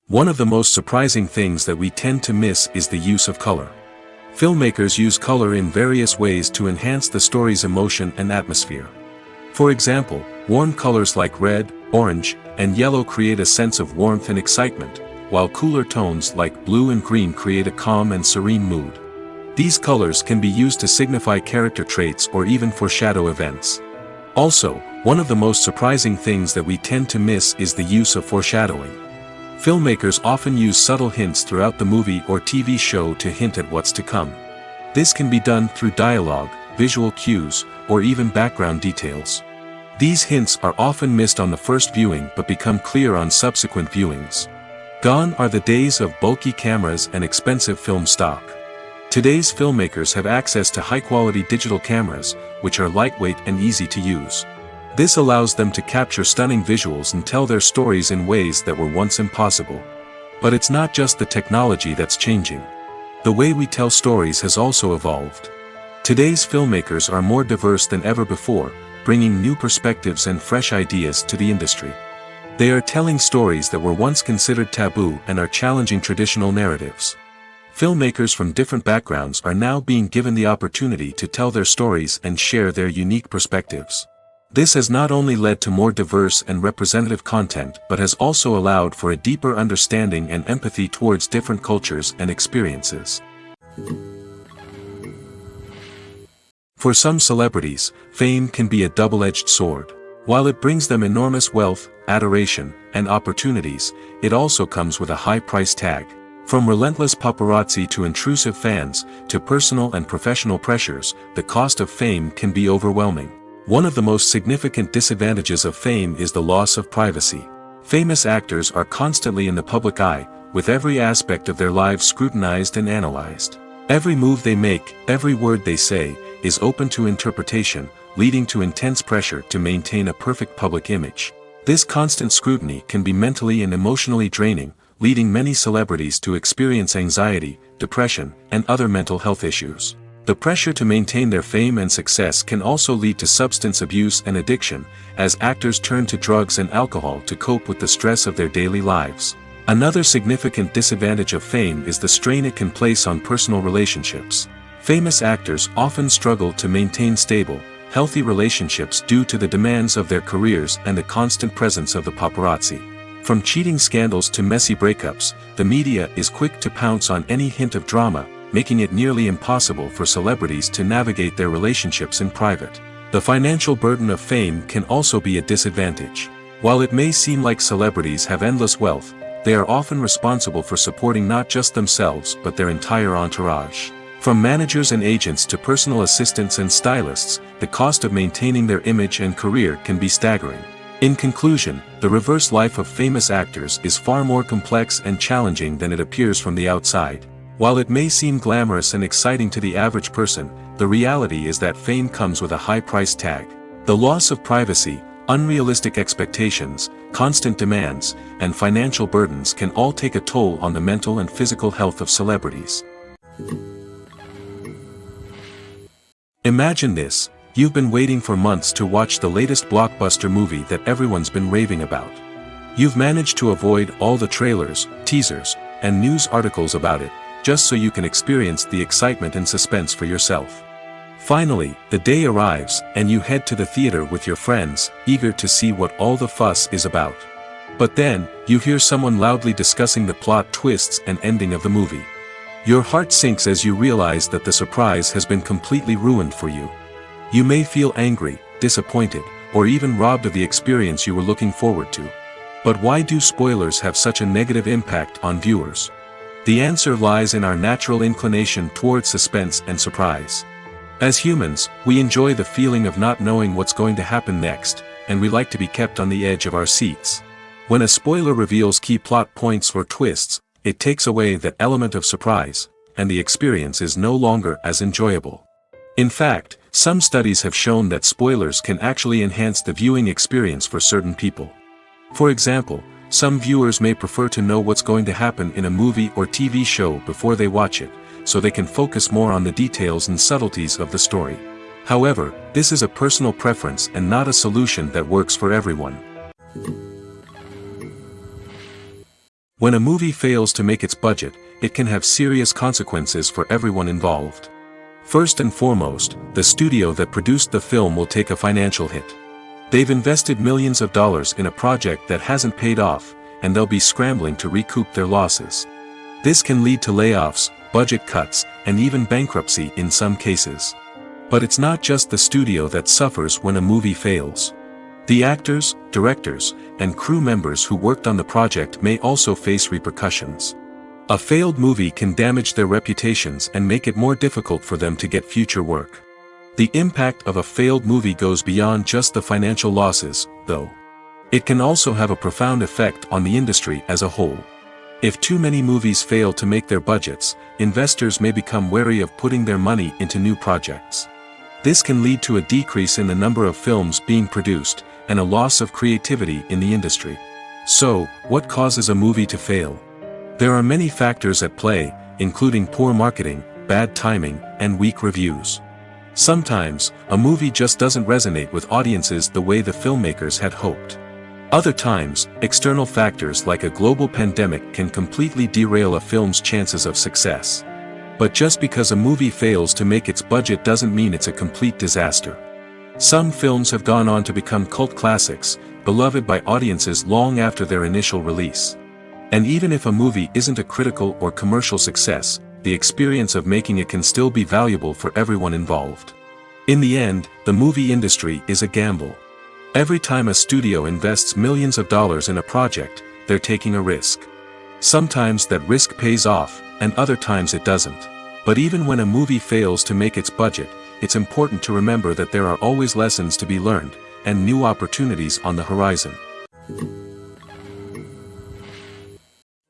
[SPEAKER 1] One of the most surprising things that we tend to miss is the use of color. Filmmakers use color in various ways to enhance the story's emotion and atmosphere. For example, warm colors like red, orange, and yellow create a sense of warmth and excitement, while cooler tones like blue and green create a calm and serene mood. These colors can be used to signify character traits or even foreshadow events. Also, one of the most surprising things that we tend to miss is the use of foreshadowing. Filmmakers often use subtle hints throughout the movie or TV show to hint at what's to come. This can be done through dialogue, visual cues, or even background details. These hints are often missed on the first viewing but become clear on subsequent viewings. Gone are the days of bulky cameras and expensive film stock. Today's filmmakers have access to high-quality digital cameras, which are lightweight and easy to use. This allows them to capture stunning visuals and tell their stories in ways that were once impossible. But it's not just the technology that's changing. The way we tell stories has also evolved. Today's filmmakers are more diverse than ever before, bringing new perspectives and fresh ideas to the industry. They are telling stories that were once considered taboo and are challenging traditional narratives. Filmmakers from different backgrounds are now being given the opportunity to tell their stories and share their unique perspectives. This has not only led to more diverse and representative content but has also allowed for a deeper understanding and empathy towards different cultures and experiences. For some celebrities, fame can be a double-edged sword. While it brings them enormous wealth, adoration, and opportunities, it also comes with a high price tag. From relentless paparazzi to intrusive fans, to personal and professional pressures, the cost of fame can be overwhelming. One of the most significant disadvantages of fame is the loss of privacy. Famous actors are constantly in the public eye, with every aspect of their lives scrutinized and analyzed. Every move they make, every word they say, is open to interpretation, leading to intense pressure to maintain a perfect public image. This constant scrutiny can be mentally and emotionally draining, leading many celebrities to experience anxiety, depression, and other mental health issues. The pressure to maintain their fame and success can also lead to substance abuse and addiction, as actors turn to drugs and alcohol to cope with the stress of their daily lives. Another significant disadvantage of fame is the strain it can place on personal relationships. Famous actors often struggle to maintain stable, healthy relationships due to the demands of their careers and the constant presence of the paparazzi. From cheating scandals to messy breakups, the media is quick to pounce on any hint of drama, making it nearly impossible for celebrities to navigate their relationships in private. The financial burden of fame can also be a disadvantage. While it may seem like celebrities have endless wealth, they are often responsible for supporting not just themselves but their entire entourage. From managers and agents to personal assistants and stylists, the cost of maintaining their image and career can be staggering. In conclusion, the reverse life of famous actors is far more complex and challenging than it appears from the outside. While it may seem glamorous and exciting to the average person, the reality is that fame comes with a high price tag. The loss of privacy, unrealistic expectations, constant demands, and financial burdens can all take a toll on the mental and physical health of celebrities. Imagine this. You've been waiting for months to watch the latest blockbuster movie that everyone's been raving about. You've managed to avoid all the trailers, teasers, and news articles about it, just so you can experience the excitement and suspense for yourself. Finally, the day arrives, and you head to the theater with your friends, eager to see what all the fuss is about. But then, you hear someone loudly discussing the plot twists and ending of the movie. Your heart sinks as you realize that the surprise has been completely ruined for you. You may feel angry, disappointed, or even robbed of the experience you were looking forward to. But why do spoilers have such a negative impact on viewers? The answer lies in our natural inclination toward suspense and surprise. As humans, we enjoy the feeling of not knowing what's going to happen next, and we like to be kept on the edge of our seats. When a spoiler reveals key plot points or twists, it takes away that element of surprise, and the experience is no longer as enjoyable. In fact, some studies have shown that spoilers can actually enhance the viewing experience for certain people. For example, some viewers may prefer to know what's going to happen in a movie or TV show before they watch it, so they can focus more on the details and subtleties of the story. However, this is a personal preference and not a solution that works for everyone. When a movie fails to make its budget, it can have serious consequences for everyone involved. First and foremost, the studio that produced the film will take a financial hit. They've invested millions of dollars in a project that hasn't paid off, and they'll be scrambling to recoup their losses. This can lead to layoffs, budget cuts, and even bankruptcy in some cases. But it's not just the studio that suffers when a movie fails. The actors, directors, and crew members who worked on the project may also face repercussions. A failed movie can damage their reputations and make it more difficult for them to get future work. The impact of a failed movie goes beyond just the financial losses, though. It can also have a profound effect on the industry as a whole. If too many movies fail to make their budgets, investors may become wary of putting their money into new projects. This can lead to a decrease in the number of films being produced, and a loss of creativity in the industry. So, what causes a movie to fail? There are many factors at play, including poor marketing, bad timing, and weak reviews. Sometimes, a movie just doesn't resonate with audiences the way the filmmakers had hoped. Other times, external factors like a global pandemic can completely derail a film's chances of success. But just because a movie fails to make its budget doesn't mean it's a complete disaster. Some films have gone on to become cult classics, beloved by audiences long after their initial release. And even if a movie isn't a critical or commercial success, the experience of making it can still be valuable for everyone involved. In the end, the movie industry is a gamble. Every time a studio invests millions of dollars in a project, they're taking a risk. Sometimes that risk pays off, and other times it doesn't. But even when a movie fails to make its budget, it's important to remember that there are always lessons to be learned, and new opportunities on the horizon.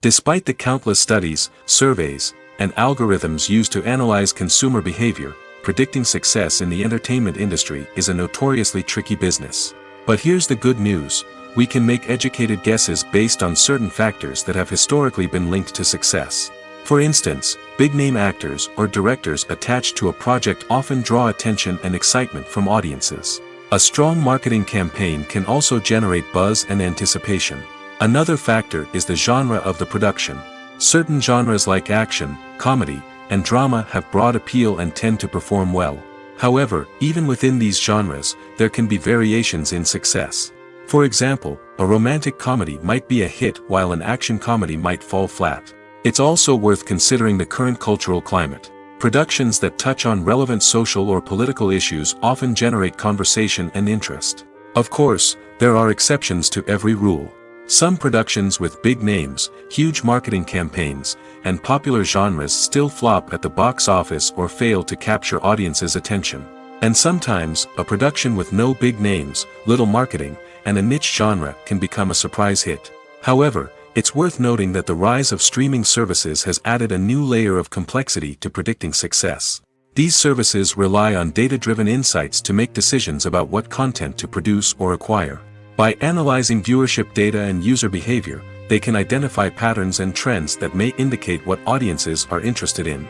[SPEAKER 1] Despite the countless studies, surveys, and algorithms used to analyze consumer behavior, predicting success in the entertainment industry is a notoriously tricky business. But here's the good news: we can make educated guesses based on certain factors that have historically been linked to success. For instance, big-name actors or directors attached to a project often draw attention and excitement from audiences. A strong marketing campaign can also generate buzz and anticipation. Another factor is the genre of the production. Certain genres like action, comedy, and drama have broad appeal and tend to perform well. However, even within these genres, there can be variations in success. For example, a romantic comedy might be a hit while an action comedy might fall flat. It's also worth considering the current cultural climate. Productions that touch on relevant social or political issues often generate conversation and interest. Of course, there are exceptions to every rule. Some productions with big names, huge marketing campaigns, and popular genres still flop at the box office or fail to capture audiences' attention. And sometimes, a production with no big names, little marketing, and a niche genre can become a surprise hit. However, it's worth noting that the rise of streaming services has added a new layer of complexity to predicting success. These services rely on data-driven insights to make decisions about what content to produce or acquire. By analyzing viewership data and user behavior, they can identify patterns and trends that may indicate what audiences are interested in.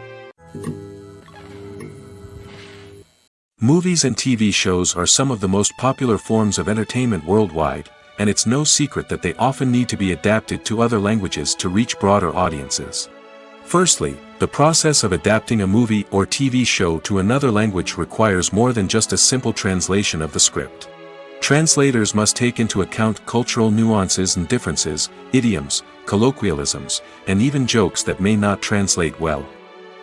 [SPEAKER 1] Movies and TV shows are some of the most popular forms of entertainment worldwide, and it's no secret that they often need to be adapted to other languages to reach broader audiences. Firstly, The process of adapting a movie or TV show to another language requires more than just a simple translation of the script. Translators must take into account cultural nuances and differences, idioms, colloquialisms, and even jokes that may not translate well.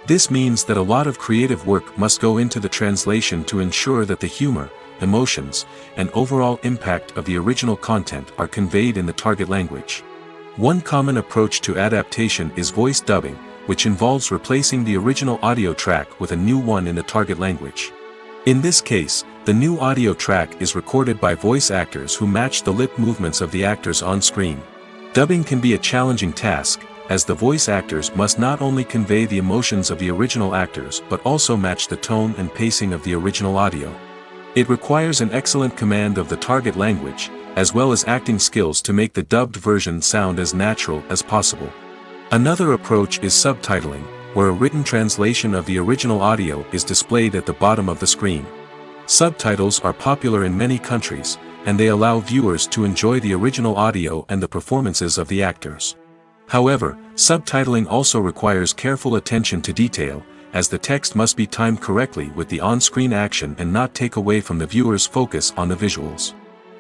[SPEAKER 1] This means that a lot of creative work must go into the translation to ensure that the humor, emotions, and overall impact of the original content are conveyed in the target language. One common approach to adaptation is voice dubbing, which involves replacing the original audio track with a new one in the target language. In this case, the new audio track is recorded by voice actors who match the lip movements of the actors on screen. Dubbing can be a challenging task, as the voice actors must not only convey the emotions of the original actors but also match the tone and pacing of the original audio. It requires an excellent command of the target language, as well as acting skills to make the dubbed version sound as natural as possible. Another approach is subtitling, where a written translation of the original audio is displayed at the bottom of the screen. Subtitles are popular in many countries, and they allow viewers to enjoy the original audio and the performances of the actors. However, subtitling also requires careful attention to detail, as the text must be timed correctly with the on-screen action and not take away from the viewer's focus on the visuals.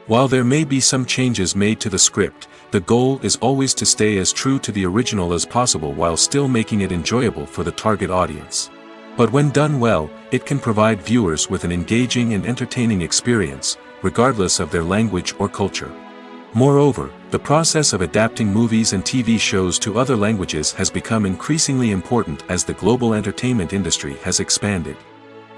[SPEAKER 1] While there may be some changes made to the script, the goal is always to stay as true to the original as possible while still making it enjoyable for the target audience. But when done well, it can provide viewers with an engaging and entertaining experience, regardless of their language or culture. Moreover, the process of adapting movies and TV shows to other languages has become increasingly important as the global entertainment industry has expanded.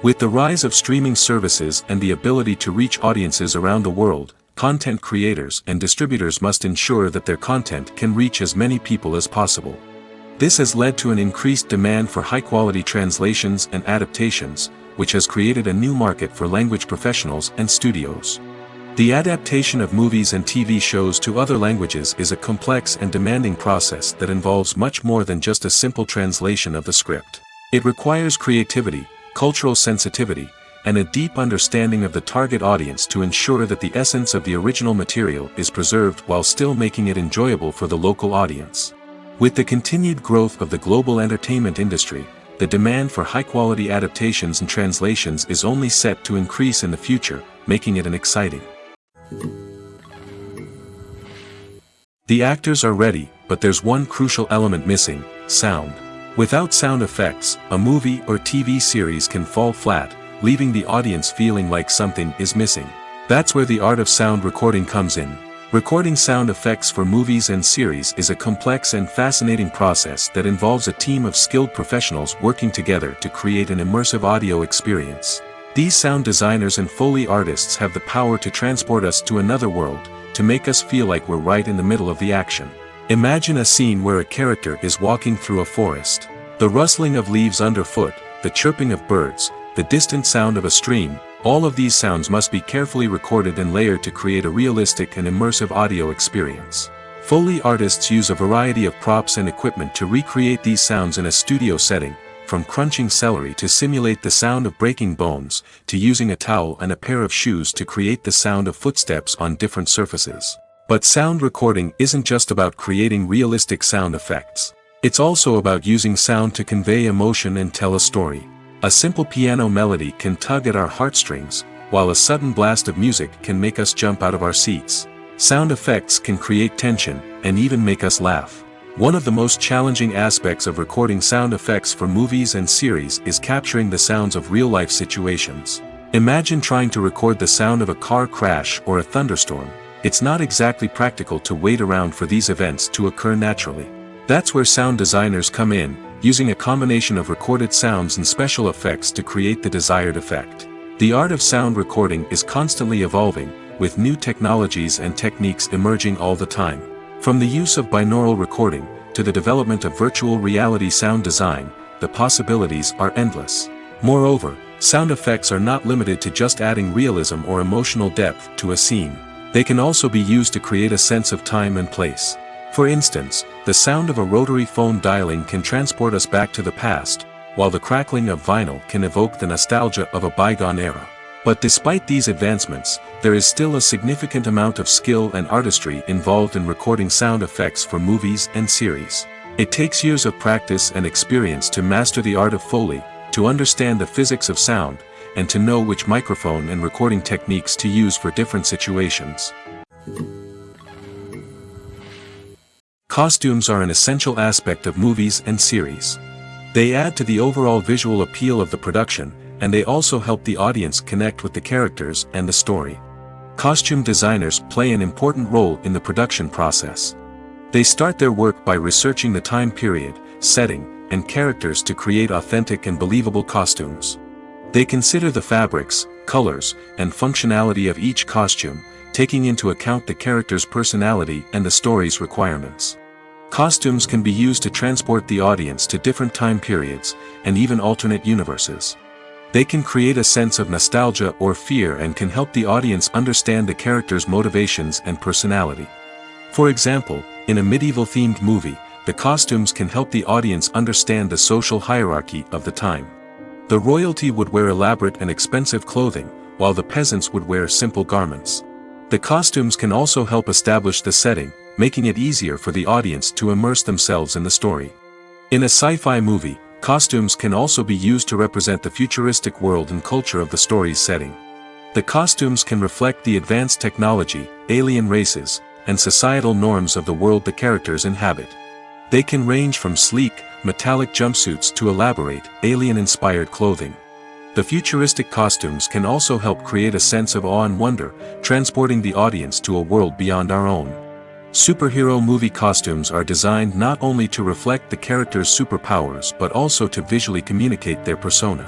[SPEAKER 1] With the rise of streaming services and the ability to reach audiences around the world, content creators and distributors must ensure that their content can reach as many people as possible. This has led to an increased demand for high-quality translations and adaptations, which has created a new market for language professionals and studios. The adaptation of movies and TV shows to other languages is a complex and demanding process that involves much more than just a simple translation of the script. It requires creativity, cultural sensitivity, and a deep understanding of the target audience to ensure that the essence of the original material is preserved while still making it enjoyable for the local audience. With the continued growth of the global entertainment industry, the demand for high-quality adaptations and translations is only set to increase in the future, making it exciting. The actors are ready, but there's one crucial element missing: sound. Without sound effects, a movie or TV series can fall flat, leaving the audience feeling like something is missing. That's where the art of sound recording comes in. Recording sound effects for movies and series is a complex and fascinating process that involves a team of skilled professionals working together to create an immersive audio experience. These sound designers and Foley artists have the power to transport us to another world, to make us feel like we're right in the middle of the action. Imagine a scene where a character is walking through a forest. The rustling of leaves underfoot, the chirping of birds, the distant sound of a stream, all of these sounds must be carefully recorded and layered to create a realistic and immersive audio experience. Foley artists use a variety of props and equipment to recreate these sounds in a studio setting, from crunching celery to simulate the sound of breaking bones, to using a towel and a pair of shoes to create the sound of footsteps on different surfaces. But sound recording isn't just about creating realistic sound effects. It's also about using sound to convey emotion and tell a story. A simple piano melody can tug at our heartstrings, while a sudden blast of music can make us jump out of our seats. Sound effects can create tension, and even make us laugh. One of the most challenging aspects of recording sound effects for movies and series is capturing the sounds of real-life situations. Imagine trying to record the sound of a car crash or a thunderstorm. It's not exactly practical to wait around for these events to occur naturally. That's where sound designers come in, using a combination of recorded sounds and special effects to create the desired effect. The art of sound recording is constantly evolving, with new technologies and techniques emerging all the time. From the use of binaural recording, to the development of virtual reality sound design, the possibilities are endless. Moreover, sound effects are not limited to just adding realism or emotional depth to a scene. They can also be used to create a sense of time and place. For instance, the sound of a rotary phone dialing can transport us back to the past, while the crackling of vinyl can evoke the nostalgia of a bygone era. But despite these advancements, there is still a significant amount of skill and artistry involved in recording sound effects for movies and series. It takes years of practice and experience to master the art of Foley, to understand the physics of sound, and to know which microphone and recording techniques to use for different situations. Costumes are an essential aspect of movies and series. They add to the overall visual appeal of the production, and they also help the audience connect with the characters and the story. Costume designers play an important role in the production process. They start their work by researching the time period, setting, and characters to create authentic and believable costumes. They consider the fabrics, colors, and functionality of each costume, taking into account the character's personality and the story's requirements. Costumes can be used to transport the audience to different time periods, and even alternate universes. They can create a sense of nostalgia or fear and can help the audience understand the character's motivations and personality. For example, in a medieval-themed movie, the costumes can help the audience understand the social hierarchy of the time. The royalty would wear elaborate and expensive clothing, while the peasants would wear simple garments. The costumes can also help establish the setting, making it easier for the audience to immerse themselves in the story. In a sci-fi movie, costumes can also be used to represent the futuristic world and culture of the story's setting. The costumes can reflect the advanced technology, alien races, and societal norms of the world the characters inhabit. They can range from sleek, metallic jumpsuits to elaborate, alien-inspired clothing. The futuristic costumes can also help create a sense of awe and wonder, transporting the audience to a world beyond our own. Superhero movie costumes are designed not only to reflect the character's superpowers but also to visually communicate their persona.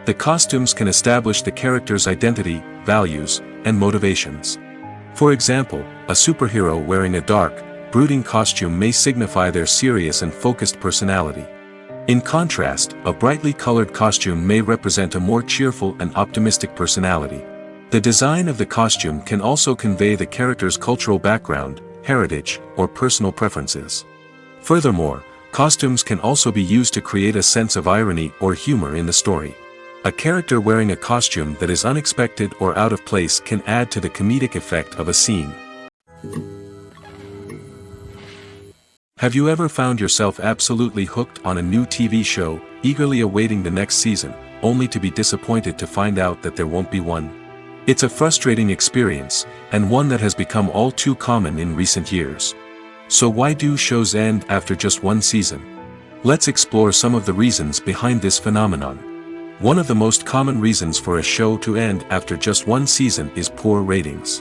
[SPEAKER 1] The costumes can establish the character's identity, values, and motivations. For example, a superhero wearing a dark, brooding costume may signify their serious and focused personality. In contrast, a brightly colored costume may represent a more cheerful and optimistic personality. The design of the costume can also convey the character's cultural background, heritage, or personal preferences. Furthermore, costumes can also be used to create a sense of irony or humor in the story. A character wearing a costume that is unexpected or out of place can add to the comedic effect of a scene. Have you ever found yourself absolutely hooked on a new TV show, eagerly awaiting the next season, only to be disappointed to find out that there won't be one? It's a frustrating experience, and one that has become all too common in recent years. So why do shows end after just one season? Let's explore some of the reasons behind this phenomenon. One of the most common reasons for a show to end after just one season is poor ratings.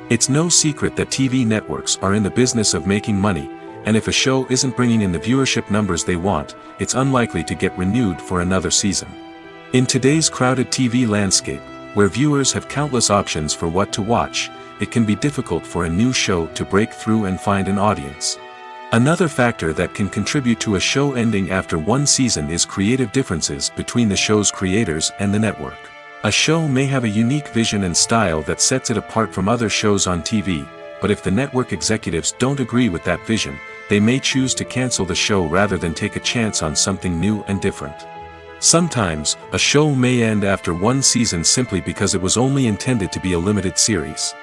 [SPEAKER 1] It's no secret that TV networks are in the business of making money, and if a show isn't bringing in the viewership numbers they want, it's unlikely to get renewed for another season. In today's crowded TV landscape, where viewers have countless options for what to watch, it can be difficult for a new show to break through and find an audience. Another factor that can contribute to a show ending after one season is creative differences between the show's creators and the network. A show may have a unique vision and style that sets it apart from other shows on TV, but if the network executives don't agree with that vision, they may choose to cancel the show rather than take a chance on something new and different. Sometimes, a show may end after one season simply because it was only intended to be a limited series.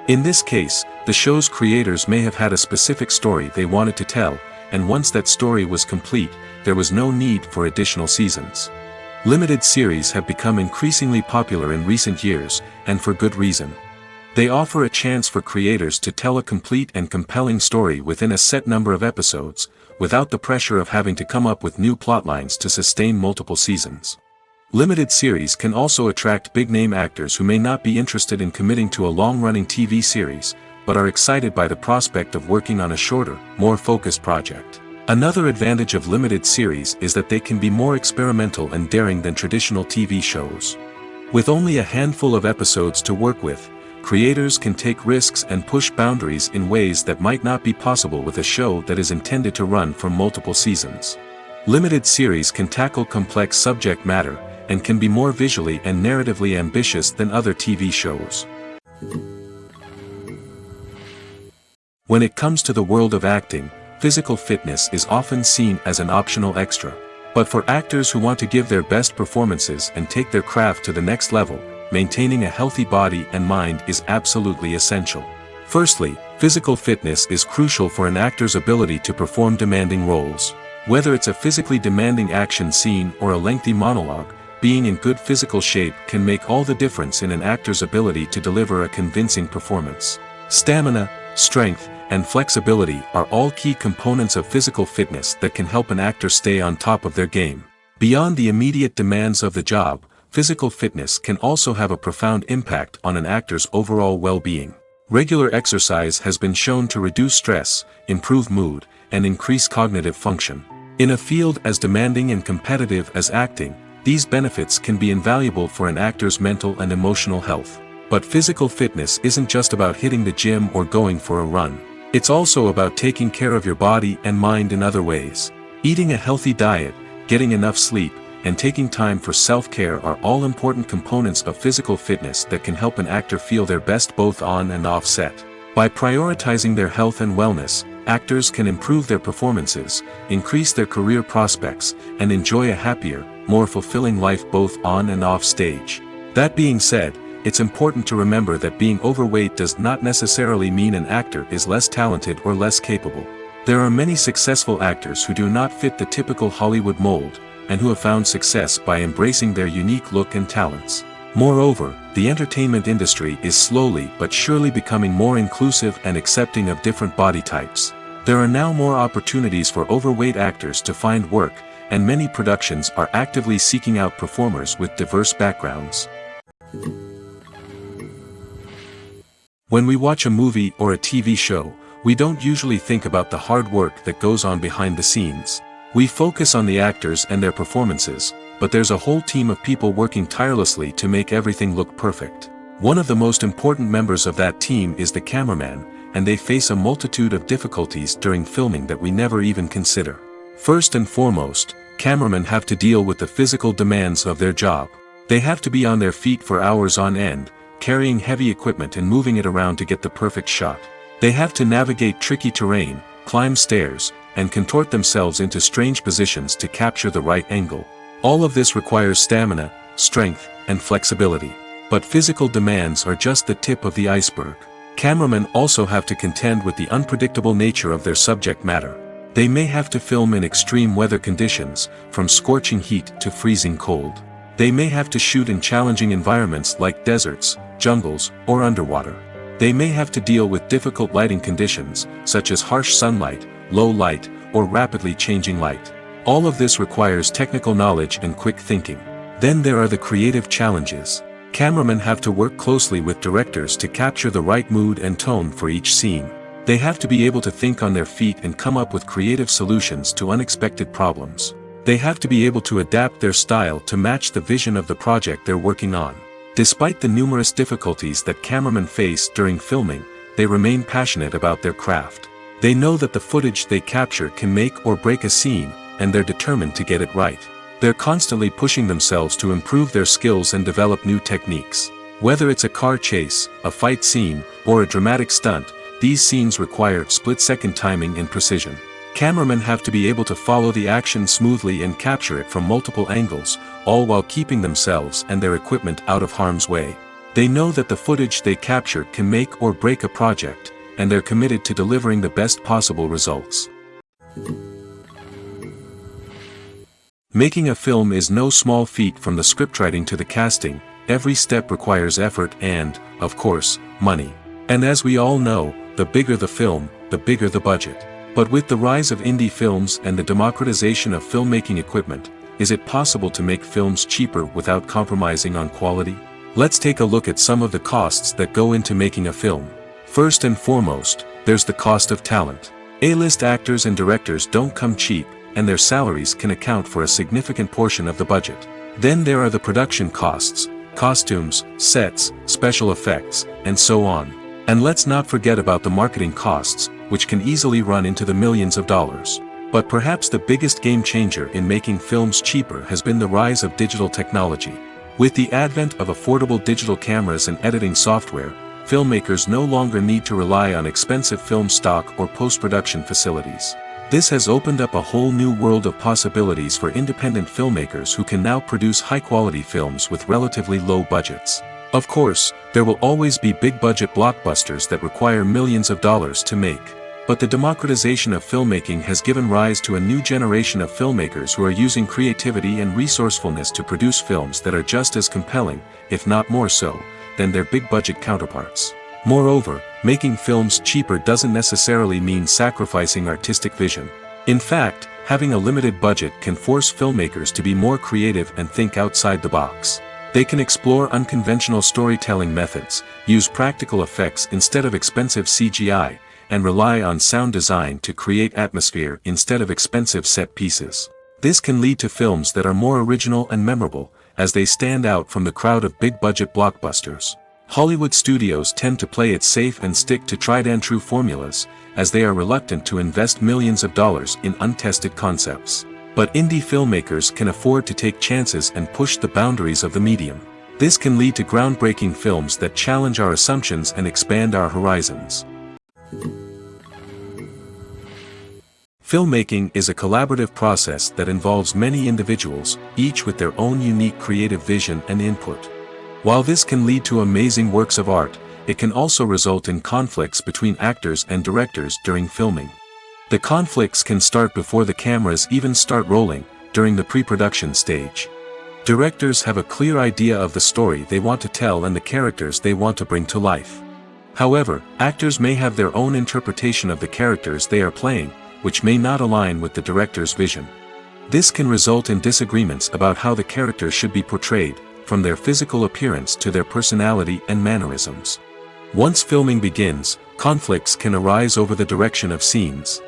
[SPEAKER 1] In this case, the show's creators may have had a specific story they wanted to tell, and once that story was complete, there was no need for additional seasons. Limited series have become increasingly popular in recent years, and for good reason. They offer a chance for creators to tell a complete and compelling story within a set number of episodes, without the pressure of having to come up with new plotlines to sustain multiple seasons. Limited series can also attract big-name actors who may not be interested in committing to a long-running TV series, but are excited by the prospect of working on a shorter, more focused project. Another advantage of limited series is that they can be more experimental and daring than traditional TV shows. With only a handful of episodes to work with, creators can take risks and push boundaries in ways that might not be possible with a show that is intended to run for multiple seasons. Limited series can tackle complex subject matter, and can be more visually and narratively ambitious than other TV shows. When it comes to the world of acting, physical fitness is often seen as an optional extra. But for actors who want to give their best performances and take their craft to the next level, maintaining a healthy body and mind is absolutely essential. Firstly, Physical fitness is crucial for an actor's ability to perform demanding roles. Whether it's a physically demanding action scene or a lengthy monologue, being in good physical shape can make all the difference in an actor's ability to deliver a convincing performance. Stamina, strength, and flexibility are all key components of physical fitness that can help an actor stay on top of their game. Beyond the immediate demands of the job, physical fitness can also have a profound impact on an actor's overall well-being. Regular exercise has been shown to reduce stress, improve mood, and increase cognitive function. In a field as demanding and competitive as acting, these benefits can be invaluable for an actor's mental and emotional health. But physical fitness isn't just about hitting the gym or going for a run. It's also about taking care of your body and mind in other ways. Eating a healthy diet, getting enough sleep, and taking time for self-care are all important components of physical fitness that can help an actor feel their best both on and off set. By prioritizing their health and wellness, actors can improve their performances, increase their career prospects, and enjoy a happier, more fulfilling life both on and off stage. That being said, it's important to remember that being overweight does not necessarily mean an actor is less talented or less capable. There are many successful actors who do not fit the typical Hollywood mold, and who have found success by embracing their unique look and talents. Moreover, the entertainment industry is slowly but surely becoming more inclusive and accepting of different body types. There are now more opportunities for overweight actors to find work, and many productions are actively seeking out performers with diverse backgrounds. When we watch a movie or a TV show, we don't usually think about the hard work that goes on behind the scenes. We focus on the actors and their performances, but there's a whole team of people working tirelessly to make everything look perfect. One of the most important members of that team is the cameraman, and they face a multitude of difficulties during filming that we never even consider. First and foremost, cameramen have to deal with the physical demands of their job. They have to be on their feet for hours on end, carrying heavy equipment and moving it around to get the perfect shot. They have to navigate tricky terrain, climb stairs, and contort themselves into strange positions to capture the right angle. All of this requires stamina, strength, and flexibility. But physical demands are just the tip of the iceberg. Cameramen also have to contend with the unpredictable nature of their subject matter. They may have to film in extreme weather conditions, from scorching heat to freezing cold. They may have to shoot in challenging environments like deserts, jungles, or underwater. They may have to deal with difficult lighting conditions, such as harsh sunlight, low light, or rapidly changing light. All of this requires technical knowledge and quick thinking. Then there are the creative challenges. Cameramen have to work closely with directors to capture the right mood and tone for each scene. They have to be able to think on their feet and come up with creative solutions to unexpected problems. They have to be able to adapt their style to match the vision of the project they're working on. Despite the numerous difficulties that cameramen face during filming, they remain passionate about their craft. They know that the footage they capture can make or break a scene, and they're determined to get it right. They're constantly pushing themselves to improve their skills and develop new techniques. Whether it's a car chase, a fight scene, or a dramatic stunt, these scenes require split-second timing and precision. Cameramen have to be able to follow the action smoothly and capture it from multiple angles, all while keeping themselves and their equipment out of harm's way. They know that the footage they capture can make or break a project, and they're committed to delivering the best possible results. Making a film is no small feat. From the scriptwriting to the casting, every step requires effort and, of course, money. And as we all know, the bigger the film, the bigger the budget. But with the rise of indie films and the democratization of filmmaking equipment, is it possible to make films cheaper without compromising on quality? Let's take a look at some of the costs that go into making a film. First and foremost, there's the cost of talent. A-list actors and directors don't come cheap, and their salaries can account for a significant portion of the budget. Then there are the production costs, costumes, sets, special effects, and so on. And let's not forget about the marketing costs, which can easily run into the millions of dollars. But perhaps the biggest game changer in making films cheaper has been the rise of digital technology. With the advent of affordable digital cameras and editing software, filmmakers no longer need to rely on expensive film stock or post-production facilities. This has opened up a whole new world of possibilities for independent filmmakers who can now produce high-quality films with relatively low budgets. Of course, there will always be big-budget blockbusters that require millions of dollars to make. But the democratization of filmmaking has given rise to a new generation of filmmakers who are using creativity and resourcefulness to produce films that are just as compelling, if not more so, than their big-budget counterparts. Moreover, making films cheaper doesn't necessarily mean sacrificing artistic vision. In fact, having a limited budget can force filmmakers to be more creative and think outside the box. They can explore unconventional storytelling methods, use practical effects instead of expensive CGI, and rely on sound design to create atmosphere instead of expensive set pieces. This can lead to films that are more original and memorable, as they stand out from the crowd of big-budget blockbusters. Hollywood studios tend to play it safe and stick to tried-and-true formulas, as they are reluctant to invest millions of dollars in untested concepts. But indie filmmakers can afford to take chances and push the boundaries of the medium. This can lead to groundbreaking films that challenge our assumptions and expand our horizons. Filmmaking is a collaborative process that involves many individuals, each with their own unique creative vision and input. While this can lead to amazing works of art, it can also result in conflicts between actors and directors during filming. The conflicts can start before the cameras even start rolling, during the pre-production stage. Directors have a clear idea of the story they want to tell and the characters they want to bring to life. However, actors may have their own interpretation of the characters they are playing, which may not align with the director's vision. This can result in disagreements about how the characters should be portrayed, from their physical appearance to their personality and mannerisms. Once filming begins, conflicts can arise over the direction of scenes.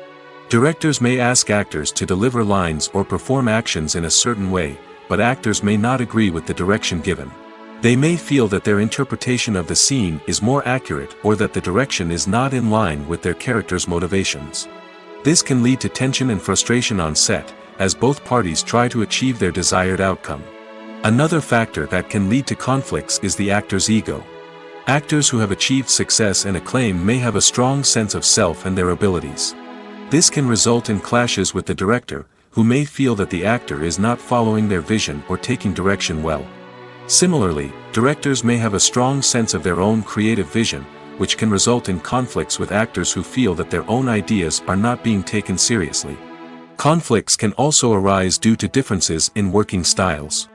[SPEAKER 1] Directors may ask actors to deliver lines or perform actions in a certain way, but actors may not agree with the direction given. They may feel that their interpretation of the scene is more accurate or that the direction is not in line with their character's motivations. This can lead to tension and frustration on set, as both parties try to achieve their desired outcome. Another factor that can lead to conflicts is the actor's ego. Actors who have achieved success and acclaim may have a strong sense of self and their abilities. This can result in clashes with the director, who may feel that the actor is not following their vision or taking direction well. Similarly, directors may have a strong sense of their own creative vision, which can result in conflicts with actors who feel that their own ideas are not being taken seriously. Conflicts can also arise due to differences in working styles.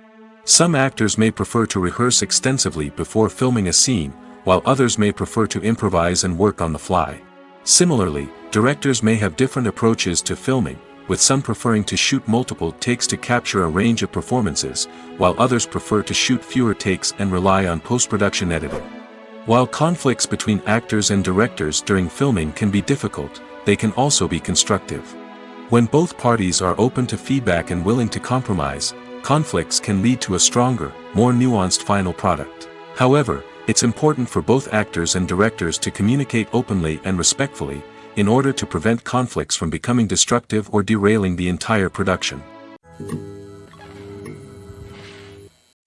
[SPEAKER 1] Some actors may prefer to rehearse extensively before filming a scene, while others may prefer to improvise and work on the fly. Similarly, directors may have different approaches to filming, with some preferring to shoot multiple takes to capture a range of performances, while others prefer to shoot fewer takes and rely on post-production editing. While conflicts between actors and directors during filming can be difficult, they can also be constructive. When both parties are open to feedback and willing to compromise, conflicts can lead to a stronger, more nuanced final product. However, it's important for both actors and directors to communicate openly and respectfully, in order to prevent conflicts from becoming destructive or derailing the entire production.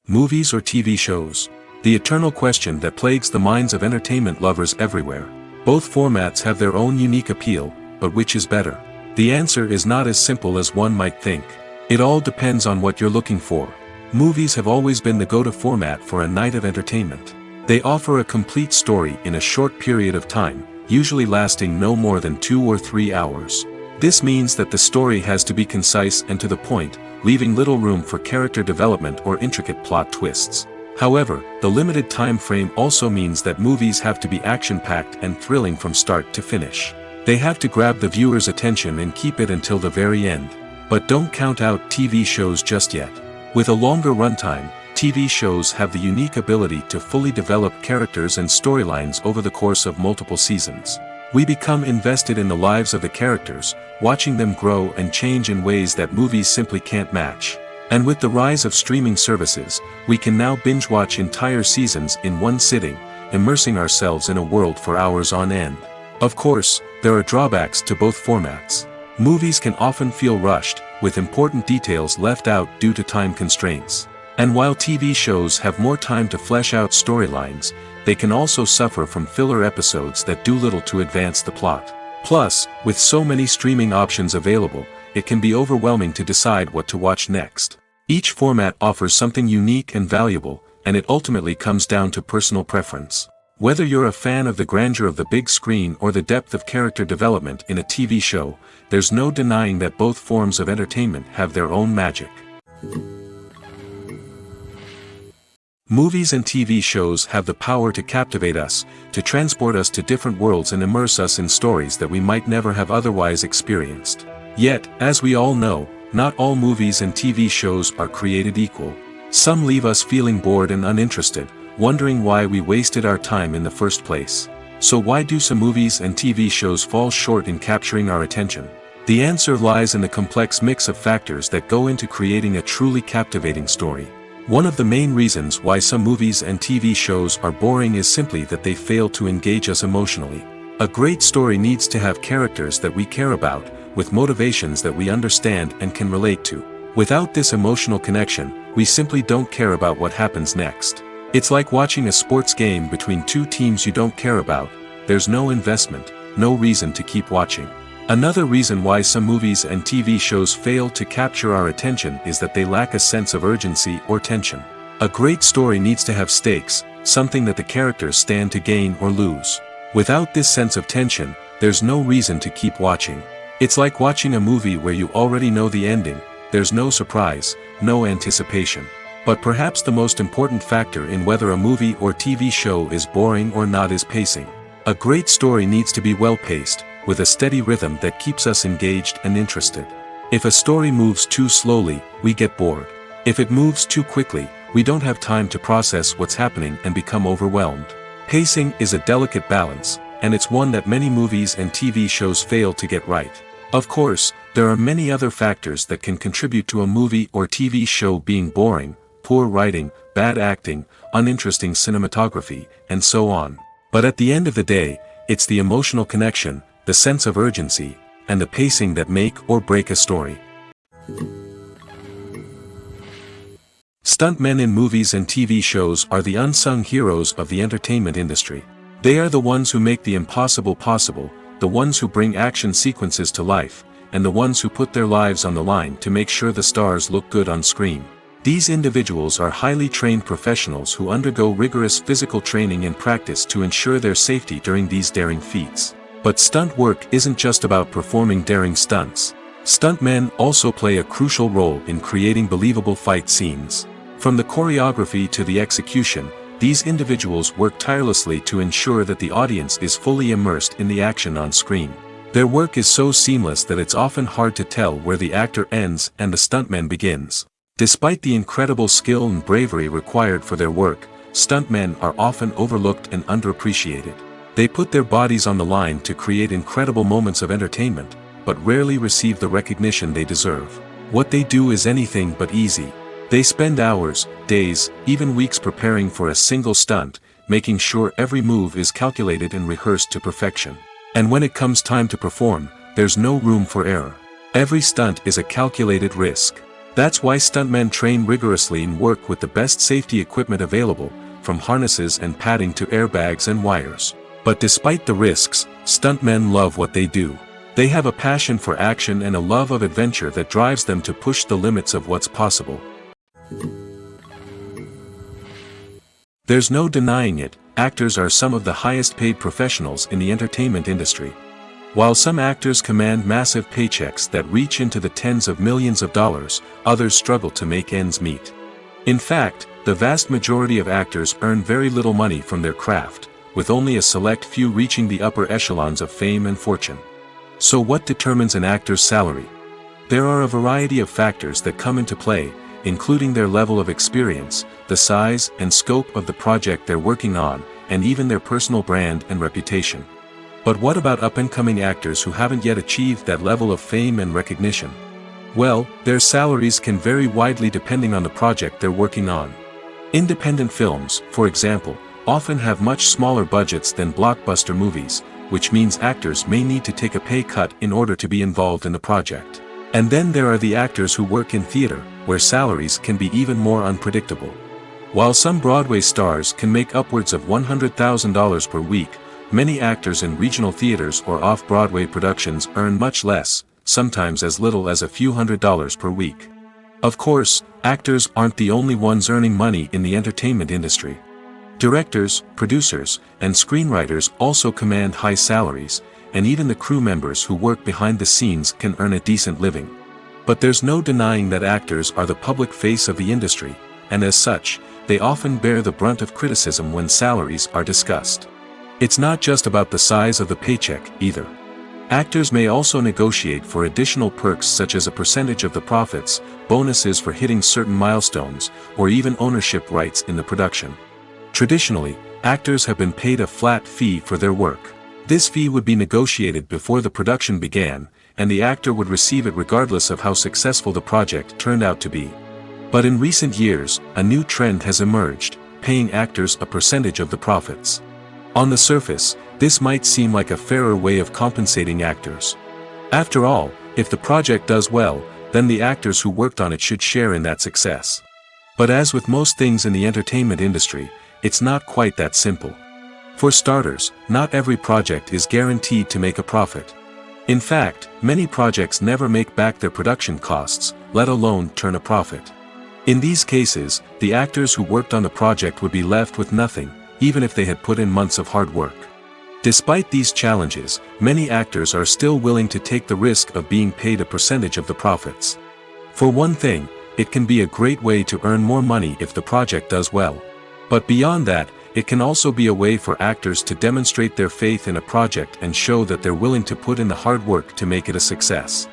[SPEAKER 1] Movies or TV shows? The eternal question that plagues the minds of entertainment lovers everywhere. Both formats have their own unique appeal, but which is better? The answer is not as simple as one might think. It all depends on what you're looking for. Movies have always been the go-to format for a night of entertainment. They offer a complete story in a short period of time, usually lasting no more than 2 or 3 hours. This means that the story has to be concise and to the point, leaving little room for character development or intricate plot twists. However, the limited time frame also means that movies have to be action-packed and thrilling from start to finish. They have to grab the viewer's attention and keep it until the very end. But don't count out TV shows just yet. With a longer runtime, TV shows have the unique ability to fully develop characters and storylines over the course of multiple seasons. We become invested in the lives of the characters, watching them grow and change in ways that movies simply can't match. And with the rise of streaming services, we can now binge-watch entire seasons in one sitting, immersing ourselves in a world for hours on end. Of course, there are drawbacks to both formats. Movies can often feel rushed, with important details left out due to time constraints. And while TV shows have more time to flesh out storylines, they can also suffer from filler episodes that do little to advance the plot. Plus, with so many streaming options available, it can be overwhelming to decide what to watch next. Each format offers something unique and valuable, and it ultimately comes down to personal preference. Whether you're a fan of the grandeur of the big screen or the depth of character development in a TV show, there's no denying that both forms of entertainment have their own magic. Movies and TV shows have the power to captivate us, to transport us to different worlds and immerse us in stories that we might never have otherwise experienced. Yet, as we all know, not all movies and TV shows are created equal. Some leave us feeling bored and uninterested, wondering why we wasted our time in the first place. So why do some movies and TV shows fall short in capturing our attention? The answer lies in the complex mix of factors that go into creating a truly captivating story. One of the main reasons why some movies and TV shows are boring is simply that they fail to engage us emotionally. A great story needs to have characters that we care about, with motivations that we understand and can relate to. Without this emotional connection, we simply don't care about what happens next. It's like watching a sports game between two teams you don't care about. There's no investment, no reason to keep watching. Another reason why some movies and TV shows fail to capture our attention is that they lack a sense of urgency or tension. A great story needs to have stakes, something that the characters stand to gain or lose. Without this sense of tension, there's no reason to keep watching. It's like watching a movie where you already know the ending. There's no surprise, no anticipation. But perhaps the most important factor in whether a movie or TV show is boring or not is pacing. A great story needs to be well-paced, with a steady rhythm that keeps us engaged and interested. If a story moves too slowly, we get bored. If it moves too quickly, we don't have time to process what's happening and become overwhelmed. Pacing is a delicate balance, and it's one that many movies and TV shows fail to get right. Of course, there are many other factors that can contribute to a movie or TV show being boring: poor writing, bad acting, uninteresting cinematography, and so on. But at the end of the day, it's the emotional connection, the sense of urgency, and the pacing that make or break a story. Stuntmen in movies and TV shows are the unsung heroes of the entertainment industry. They are the ones who make the impossible possible, the ones who bring action sequences to life, and the ones who put their lives on the line to make sure the stars look good on screen. These individuals are highly trained professionals who undergo rigorous physical training and practice to ensure their safety during these daring feats. But stunt work isn't just about performing daring stunts. Stuntmen also play a crucial role in creating believable fight scenes. From the choreography to the execution, these individuals work tirelessly to ensure that the audience is fully immersed in the action on screen. Their work is so seamless that it's often hard to tell where the actor ends and the stuntman begins. Despite the incredible skill and bravery required for their work, stuntmen are often overlooked and underappreciated. They put their bodies on the line to create incredible moments of entertainment, but rarely receive the recognition they deserve. What they do is anything but easy. They spend hours, days, even weeks preparing for a single stunt, making sure every move is calculated and rehearsed to perfection. And when it comes time to perform, there's no room for error. Every stunt is a calculated risk. That's why stuntmen train rigorously and work with the best safety equipment available, from harnesses and padding to airbags and wires. But despite the risks, stuntmen love what they do. They have a passion for action and a love of adventure that drives them to push the limits of what's possible. There's no denying it, actors are some of the highest paid professionals in the entertainment industry. While some actors command massive paychecks that reach into the tens of millions of dollars, others struggle to make ends meet. In fact, the vast majority of actors earn very little money from their craft, with only a select few reaching the upper echelons of fame and fortune. So what determines an actor's salary? There are a variety of factors that come into play, including their level of experience, the size and scope of the project they're working on, and even their personal brand and reputation. But what about up-and-coming actors who haven't yet achieved that level of fame and recognition? Well, their salaries can vary widely depending on the project they're working on. Independent films, for example, often have much smaller budgets than blockbuster movies, which means actors may need to take a pay cut in order to be involved in the project. And then there are the actors who work in theater, where salaries can be even more unpredictable. While some Broadway stars can make upwards of $100,000 per week, many actors in regional theaters or off-Broadway productions earn much less, sometimes as little as a few $100s per week. Of course, actors aren't the only ones earning money in the entertainment industry. Directors, producers, and screenwriters also command high salaries, and even the crew members who work behind the scenes can earn a decent living. But there's no denying that actors are the public face of the industry, and as such, they often bear the brunt of criticism when salaries are discussed. It's not just about the size of the paycheck, either. Actors may also negotiate for additional perks such as a percentage of the profits, bonuses for hitting certain milestones, or even ownership rights in the production. Traditionally, actors have been paid a flat fee for their work. This fee would be negotiated before the production began, and the actor would receive it regardless of how successful the project turned out to be. But in recent years, a new trend has emerged, paying actors a percentage of the profits. On the surface, this might seem like a fairer way of compensating actors. After all, if the project does well, then the actors who worked on it should share in that success. But as with most things in the entertainment industry, it's not quite that simple. For starters, not every project is guaranteed to make a profit. In fact, many projects never make back their production costs, let alone turn a profit. In these cases, the actors who worked on the project would be left with nothing, even if they had put in months of hard work. Despite these challenges, many actors are still willing to take the risk of being paid a percentage of the profits. For one thing, it can be a great way to earn more money if the project does well. But beyond that, it can also be a way for actors to demonstrate their faith in a project and show that they're willing to put in the hard work to make it a success.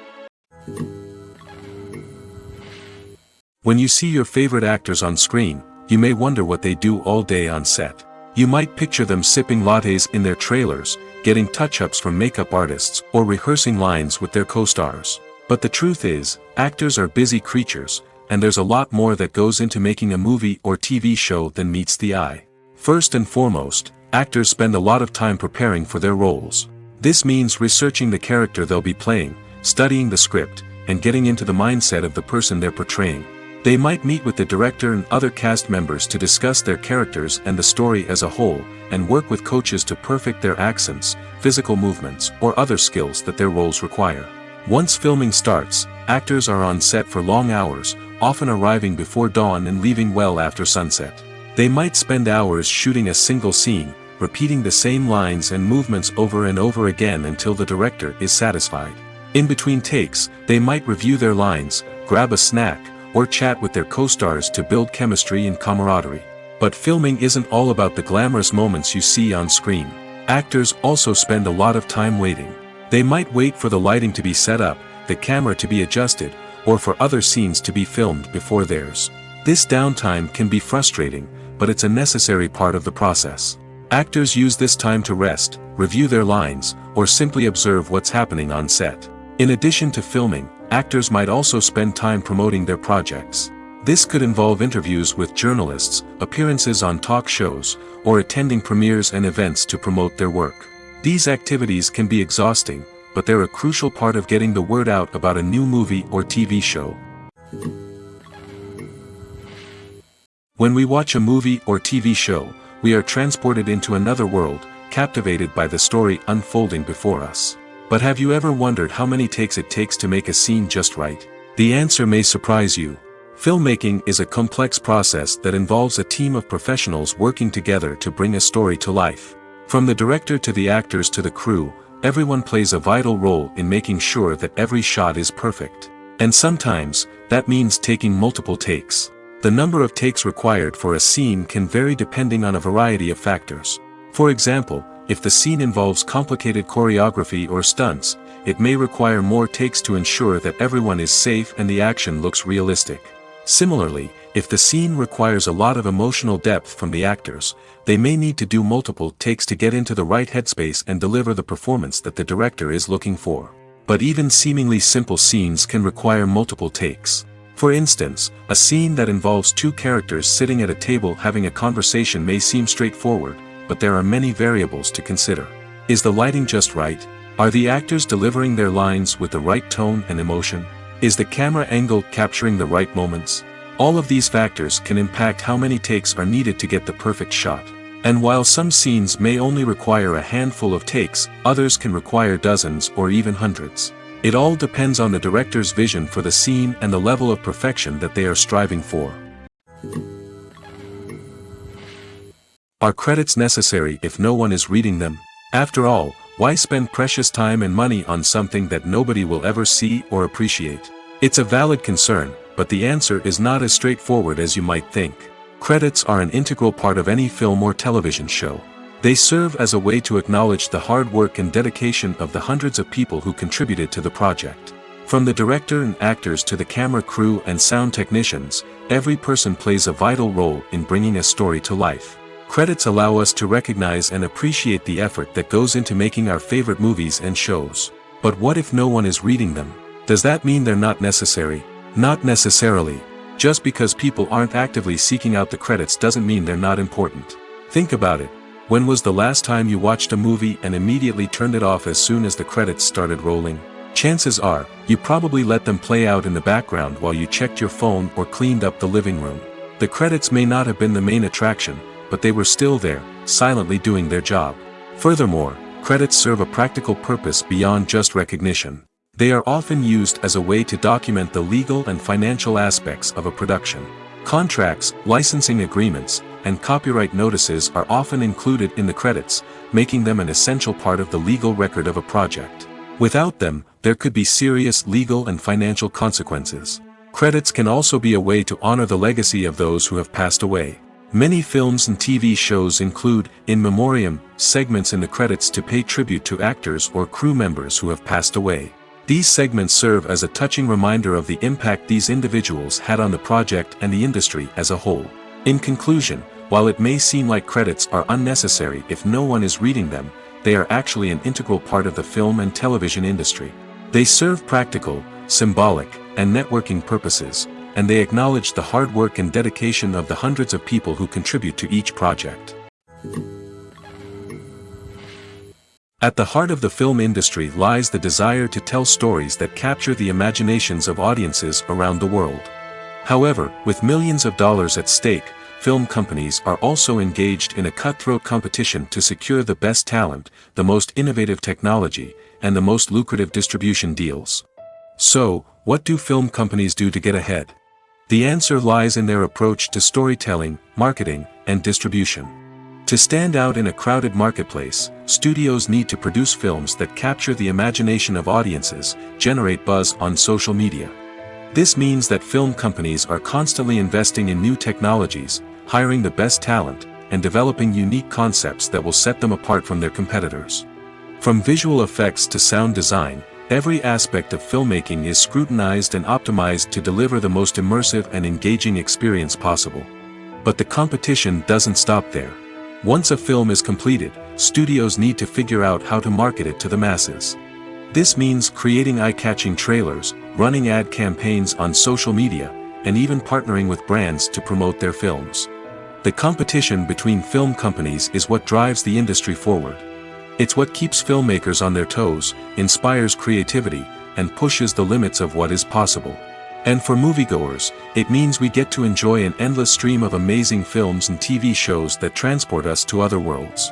[SPEAKER 1] When you see your favorite actors on screen, you may wonder what they do all day on set. You might picture them sipping lattes in their trailers, getting touch-ups from makeup artists, or rehearsing lines with their co-stars. But the truth is, actors are busy creatures, and there's a lot more that goes into making a movie or TV show than meets the eye. First and foremost, actors spend a lot of time preparing for their roles. This means researching the character they'll be playing, studying the script, and getting into the mindset of the person they're portraying. They might meet with the director and other cast members to discuss their characters and the story as a whole, and work with coaches to perfect their accents, physical movements, or other skills that their roles require. Once filming starts, actors are on set for long hours, often arriving before dawn and leaving well after sunset. They might spend hours shooting a single scene, repeating the same lines and movements over and over again until the director is satisfied. In between takes, they might review their lines, grab a snack, or chat with their co-stars to build chemistry and camaraderie. But filming isn't all about the glamorous moments you see on screen. Actors also spend a lot of time waiting. They might wait for the lighting to be set up, the camera to be adjusted, or for other scenes to be filmed before theirs. This downtime can be frustrating, but it's a necessary part of the process. Actors use this time to rest, review their lines, or simply observe what's happening on set. In addition to filming, actors might also spend time promoting their projects. This could involve interviews with journalists, appearances on talk shows, or attending premieres and events to promote their work. These activities can be exhausting, but they're a crucial part of getting the word out about a new movie or TV show. When we watch a movie or TV show, we are transported into another world, captivated by the story unfolding before us. But have you ever wondered how many takes it takes to make a scene just right? The answer may surprise you. Filmmaking is a complex process that involves a team of professionals working together to bring a story to life. From the director to the actors to the crew, everyone plays a vital role in making sure that every shot is perfect. And sometimes, that means taking multiple takes. The number of takes required for a scene can vary depending on a variety of factors. For example, if the scene involves complicated choreography or stunts, it may require more takes to ensure that everyone is safe and the action looks realistic. Similarly, if the scene requires a lot of emotional depth from the actors, they may need to do multiple takes to get into the right headspace and deliver the performance that the director is looking for. But even seemingly simple scenes can require multiple takes. For instance, a scene that involves two characters sitting at a table having a conversation may seem straightforward, but there are many variables to consider. Is the lighting just right? Are the actors delivering their lines with the right tone and emotion? Is the camera angle capturing the right moments? All of these factors can impact how many takes are needed to get the perfect shot. And while some scenes may only require a handful of takes, others can require dozens or even hundreds. It all depends on the director's vision for the scene and the level of perfection that they are striving for. Are credits necessary if no one is reading them? After all, why spend precious time and money on something that nobody will ever see or appreciate? It's a valid concern, but the answer is not as straightforward as you might think. Credits are an integral part of any film or television show. They serve as a way to acknowledge the hard work and dedication of the hundreds of people who contributed to the project. From the director and actors to the camera crew and sound technicians, every person plays a vital role in bringing a story to life. Credits allow us to recognize and appreciate the effort that goes into making our favorite movies and shows. But what if no one is reading them? Does that mean they're not necessary? Not necessarily. Just because people aren't actively seeking out the credits doesn't mean they're not important. Think about it. When was the last time you watched a movie and immediately turned it off as soon as the credits started rolling? Chances are, you probably let them play out in the background while you checked your phone or cleaned up the living room. The credits may not have been the main attraction, but they were still there, silently doing their job. Furthermore, credits serve a practical purpose beyond just recognition. They are often used as a way to document the legal and financial aspects of a production. Contracts, licensing agreements, and copyright notices are often included in the credits, making them an essential part of the legal record of a project. Without them, there could be serious legal and financial consequences. Credits can also be a way to honor the legacy of those who have passed away. Many films and TV shows include, in memoriam, segments in the credits to pay tribute to actors or crew members who have passed away. These segments serve as a touching reminder of the impact these individuals had on the project and the industry as a whole. In conclusion, while it may seem like credits are unnecessary if no one is reading them, they are actually an integral part of the film and television industry. They serve practical, symbolic, and networking purposes, and they acknowledge the hard work and dedication of the hundreds of people who contribute to each project. At the heart of the film industry lies the desire to tell stories that capture the imaginations of audiences around the world. However, with millions of dollars at stake, film companies are also engaged in a cutthroat competition to secure the best talent, the most innovative technology, and the most lucrative distribution deals. So, what do film companies do to get ahead? The answer lies in their approach to storytelling, marketing, and distribution. To stand out in a crowded marketplace, studios need to produce films that capture the imagination of audiences, generate buzz on social media. This means that film companies are constantly investing in new technologies, hiring the best talent, and developing unique concepts that will set them apart from their competitors. From visual effects to sound design, every aspect of filmmaking is scrutinized and optimized to deliver the most immersive and engaging experience possible. But the competition doesn't stop there. Once a film is completed, studios need to figure out how to market it to the masses. This means creating eye-catching trailers, running ad campaigns on social media, and even partnering with brands to promote their films. The competition between film companies is what drives the industry forward. It's what keeps filmmakers on their toes, inspires creativity, and pushes the limits of what is possible. And for moviegoers, it means we get to enjoy an endless stream of amazing films and TV shows that transport us to other worlds.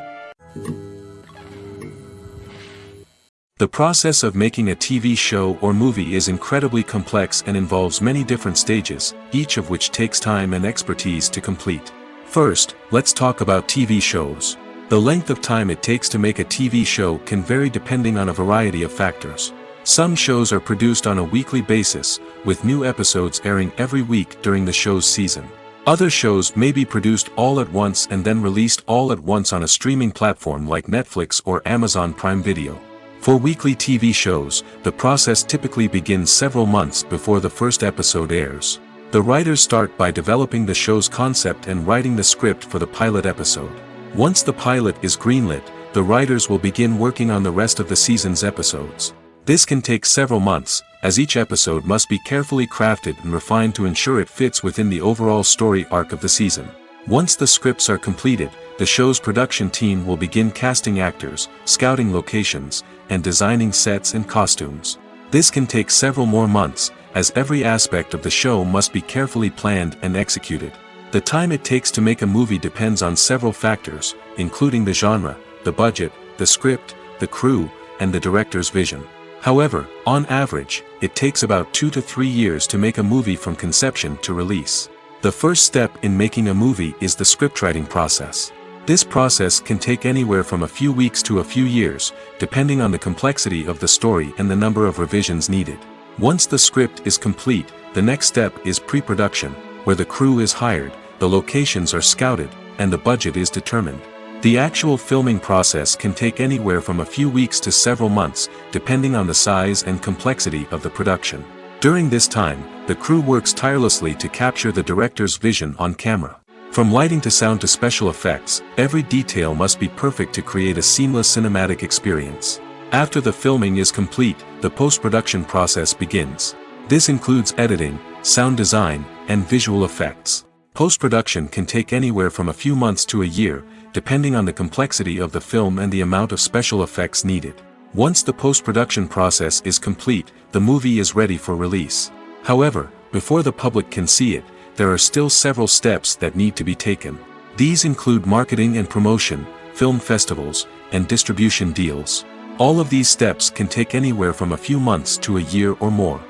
[SPEAKER 1] The process of making a TV show or movie is incredibly complex and involves many different stages, each of which takes time and expertise to complete. First, let's talk about TV shows. The length of time it takes to make a TV show can vary depending on a variety of factors. Some shows are produced on a weekly basis, with new episodes airing every week during the show's season. Other shows may be produced all at once and then released all at once on a streaming platform like Netflix or Amazon Prime Video. For weekly TV shows, the process typically begins several months before the first episode airs. The writers start by developing the show's concept and writing the script for the pilot episode. Once the pilot is greenlit, the writers will begin working on the rest of the season's episodes. This can take several months, as each episode must be carefully crafted and refined to ensure it fits within the overall story arc of the season. Once the scripts are completed, the show's production team will begin casting actors, scouting locations, and designing sets and costumes. This can take several more months, as every aspect of the show must be carefully planned and executed. The time it takes to make a movie depends on several factors, including the genre, the budget, the script, the crew, and the director's vision. However, on average, it takes about 2 to 3 years to make a movie from conception to release. The first step in making a movie is the scriptwriting process. This process can take anywhere from a few weeks to a few years, depending on the complexity of the story and the number of revisions needed. Once the script is complete, the next step is pre-production, where the crew is hired, the locations are scouted, and the budget is determined. The actual filming process can take anywhere from a few weeks to several months, depending on the size and complexity of the production. During this time, the crew works tirelessly to capture the director's vision on camera. From lighting to sound to special effects, every detail must be perfect to create a seamless cinematic experience. After the filming is complete, the post-production process begins. This includes editing, sound design, and visual effects. Post-production can take anywhere from a few months to a year, depending on the complexity of the film and the amount of special effects needed. Once the post-production process is complete, the movie is ready for release. However, before the public can see it, there are still several steps that need to be taken. These include marketing and promotion, film festivals, and distribution deals. All of these steps can take anywhere from a few months to a year or more.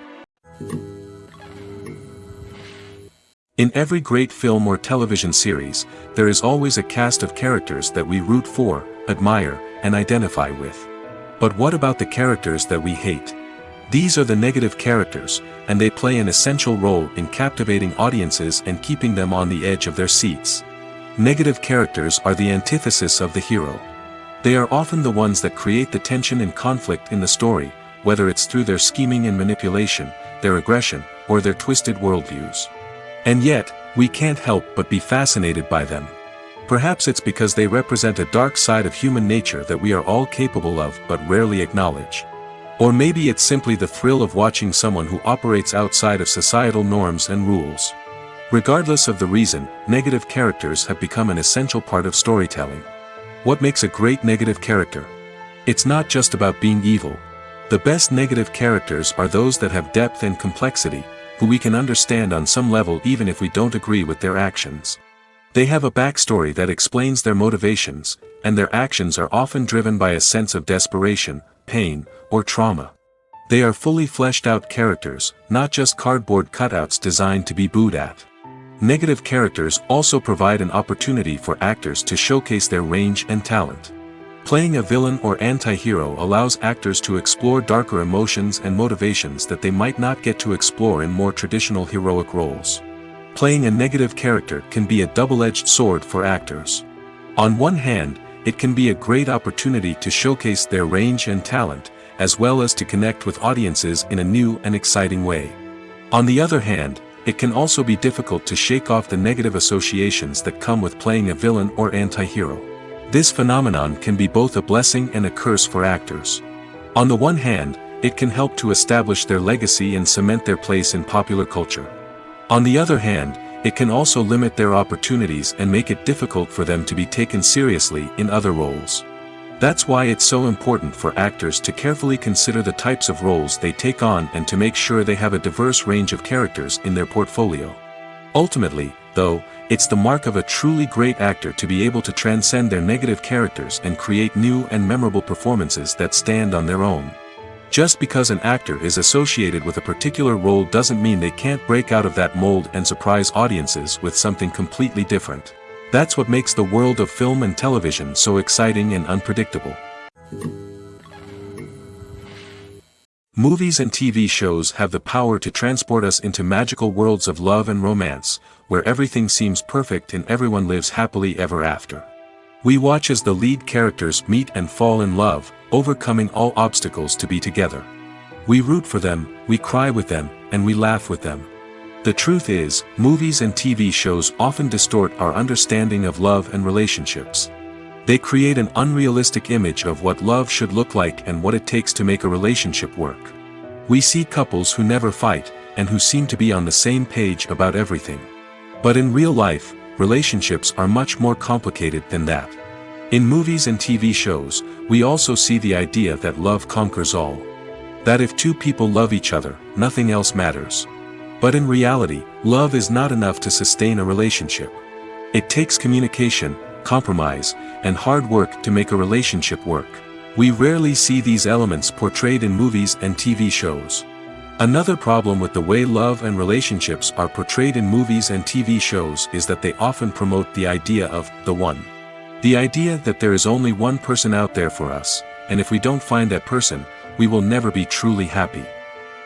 [SPEAKER 1] In every great film or television series, there is always a cast of characters that we root for, admire, and identify with. But what about the characters that we hate? These are the negative characters, and they play an essential role in captivating audiences and keeping them on the edge of their seats. Negative characters are the antithesis of the hero. They are often the ones that create the tension and conflict in the story, whether it's through their scheming and manipulation, their aggression, or their twisted worldviews. And yet, we can't help but be fascinated by them. Perhaps it's because they represent a dark side of human nature that we are all capable of but rarely acknowledge. Or maybe it's simply the thrill of watching someone who operates outside of societal norms and rules. Regardless of the reason, negative characters have become an essential part of storytelling. What makes a great negative character? It's not just about being evil. The best negative characters are those that have depth and complexity, who we can understand on some level even if we don't agree with their actions. They have a backstory that explains their motivations, and their actions are often driven by a sense of desperation, pain, or trauma. They are fully fleshed out characters, not just cardboard cutouts designed to be booed at. Negative characters also provide an opportunity for actors to showcase their range and talent. Playing a villain or anti-hero allows actors to explore darker emotions and motivations that they might not get to explore in more traditional heroic roles. Playing a negative character can be a double-edged sword for actors. On one hand, it can be a great opportunity to showcase their range and talent, as well as to connect with audiences in a new and exciting way. On the other hand, it can also be difficult to shake off the negative associations that come with playing a villain or anti-hero. This phenomenon can be both a blessing and a curse for actors. On the one hand, it can help to establish their legacy and cement their place in popular culture. On the other hand, it can also limit their opportunities and make it difficult for them to be taken seriously in other roles. That's why it's so important for actors to carefully consider the types of roles they take on and to make sure they have a diverse range of characters in their portfolio. Ultimately, though, it's the mark of a truly great actor to be able to transcend their negative characters and create new and memorable performances that stand on their own. Just because an actor is associated with a particular role doesn't mean they can't break out of that mold and surprise audiences with something completely different. That's what makes the world of film and television so exciting and unpredictable. Movies and TV shows have the power to transport us into magical worlds of love and romance, where everything seems perfect and everyone lives happily ever after. We watch as the lead characters meet and fall in love, overcoming all obstacles to be together. We root for them, we cry with them, and we laugh with them. The truth is, movies and TV shows often distort our understanding of love and relationships. They create an unrealistic image of what love should look like and what it takes to make a relationship work. We see couples who never fight, and who seem to be on the same page about everything. But in real life, relationships are much more complicated than that. In movies and TV shows, we also see the idea that love conquers all. That if two people love each other, nothing else matters. But in reality, love is not enough to sustain a relationship. It takes communication, compromise, and hard work to make a relationship work. We rarely see these elements portrayed in movies and TV shows. Another problem with the way love and relationships are portrayed in movies and TV shows is that they often promote the idea of the one. The idea that there is only one person out there for us, and if we don't find that person, we will never be truly happy.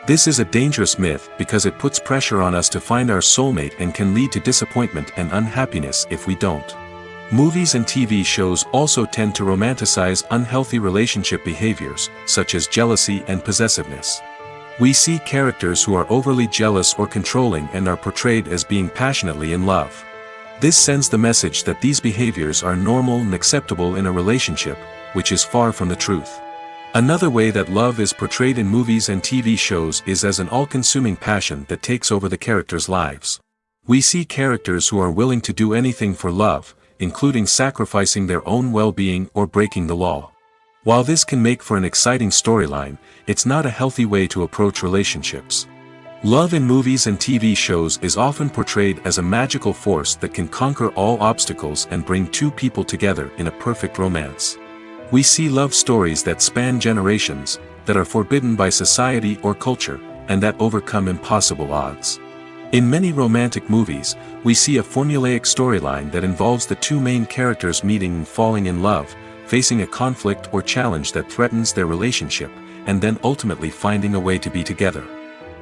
[SPEAKER 1] This is a dangerous myth because it puts pressure on us to find our soulmate and can lead to disappointment and unhappiness if we don't. Movies and TV shows also tend to romanticize unhealthy relationship behaviors, such as jealousy and possessiveness. We see characters who are overly jealous or controlling and are portrayed as being passionately in love. This sends the message that these behaviors are normal and acceptable in a relationship, which is far from the truth. Another way that love is portrayed in movies and TV shows is as an all-consuming passion that takes over the characters' lives. We see characters who are willing to do anything for love, including sacrificing their own well-being or breaking the law. While this can make for an exciting storyline, it's not a healthy way to approach relationships. Love in movies and TV shows is often portrayed as a magical force that can conquer all obstacles and bring two people together in a perfect romance. We see love stories that span generations, that are forbidden by society or culture, and that overcome impossible odds. In many romantic movies, we see a formulaic storyline that involves the two main characters meeting and falling in love, facing a conflict or challenge that threatens their relationship, and then ultimately finding a way to be together.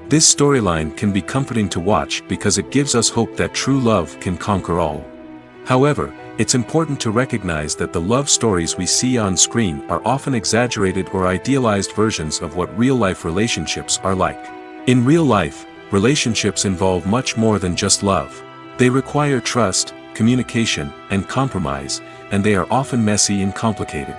[SPEAKER 1] This storyline can be comforting to watch because it gives us hope that true love can conquer all. However, it's important to recognize that the love stories we see on screen are often exaggerated or idealized versions of what real-life relationships are like. In real life, relationships involve much more than just love. They require trust, communication, and compromise, and they are often messy and complicated.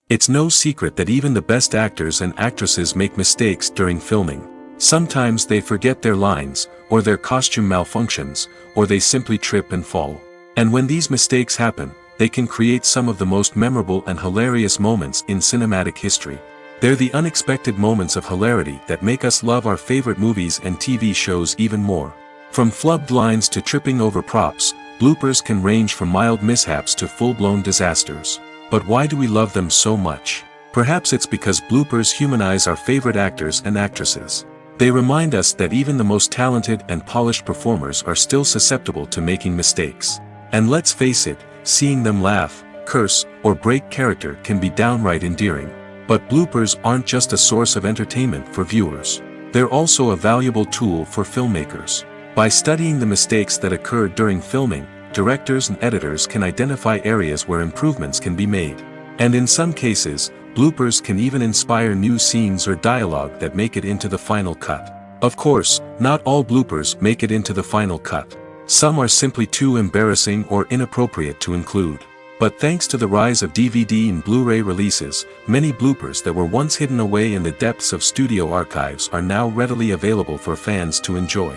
[SPEAKER 1] It's no secret that even the best actors and actresses make mistakes during filming. Sometimes they forget their lines, or their costume malfunctions, or they simply trip and fall. And when these mistakes happen, they can create some of the most memorable and hilarious moments in cinematic history. They're the unexpected moments of hilarity that make us love our favorite movies and TV shows even more. From flubbed lines to tripping over props, bloopers can range from mild mishaps to full-blown disasters. But why do we love them so much? Perhaps it's because bloopers humanize our favorite actors and actresses. They remind us that even the most talented and polished performers are still susceptible to making mistakes. And let's face it, seeing them laugh, curse, or break character can be downright endearing. But bloopers aren't just a source of entertainment for viewers. They're also a valuable tool for filmmakers. By studying the mistakes that occur during filming, directors and editors can identify areas where improvements can be made. And in some cases, bloopers can even inspire new scenes or dialogue that make it into the final cut. Of course, not all bloopers make it into the final cut. Some are simply too embarrassing or inappropriate to include. But thanks to the rise of DVD and Blu-ray releases, many bloopers that were once hidden away in the depths of studio archives are now readily available for fans to enjoy.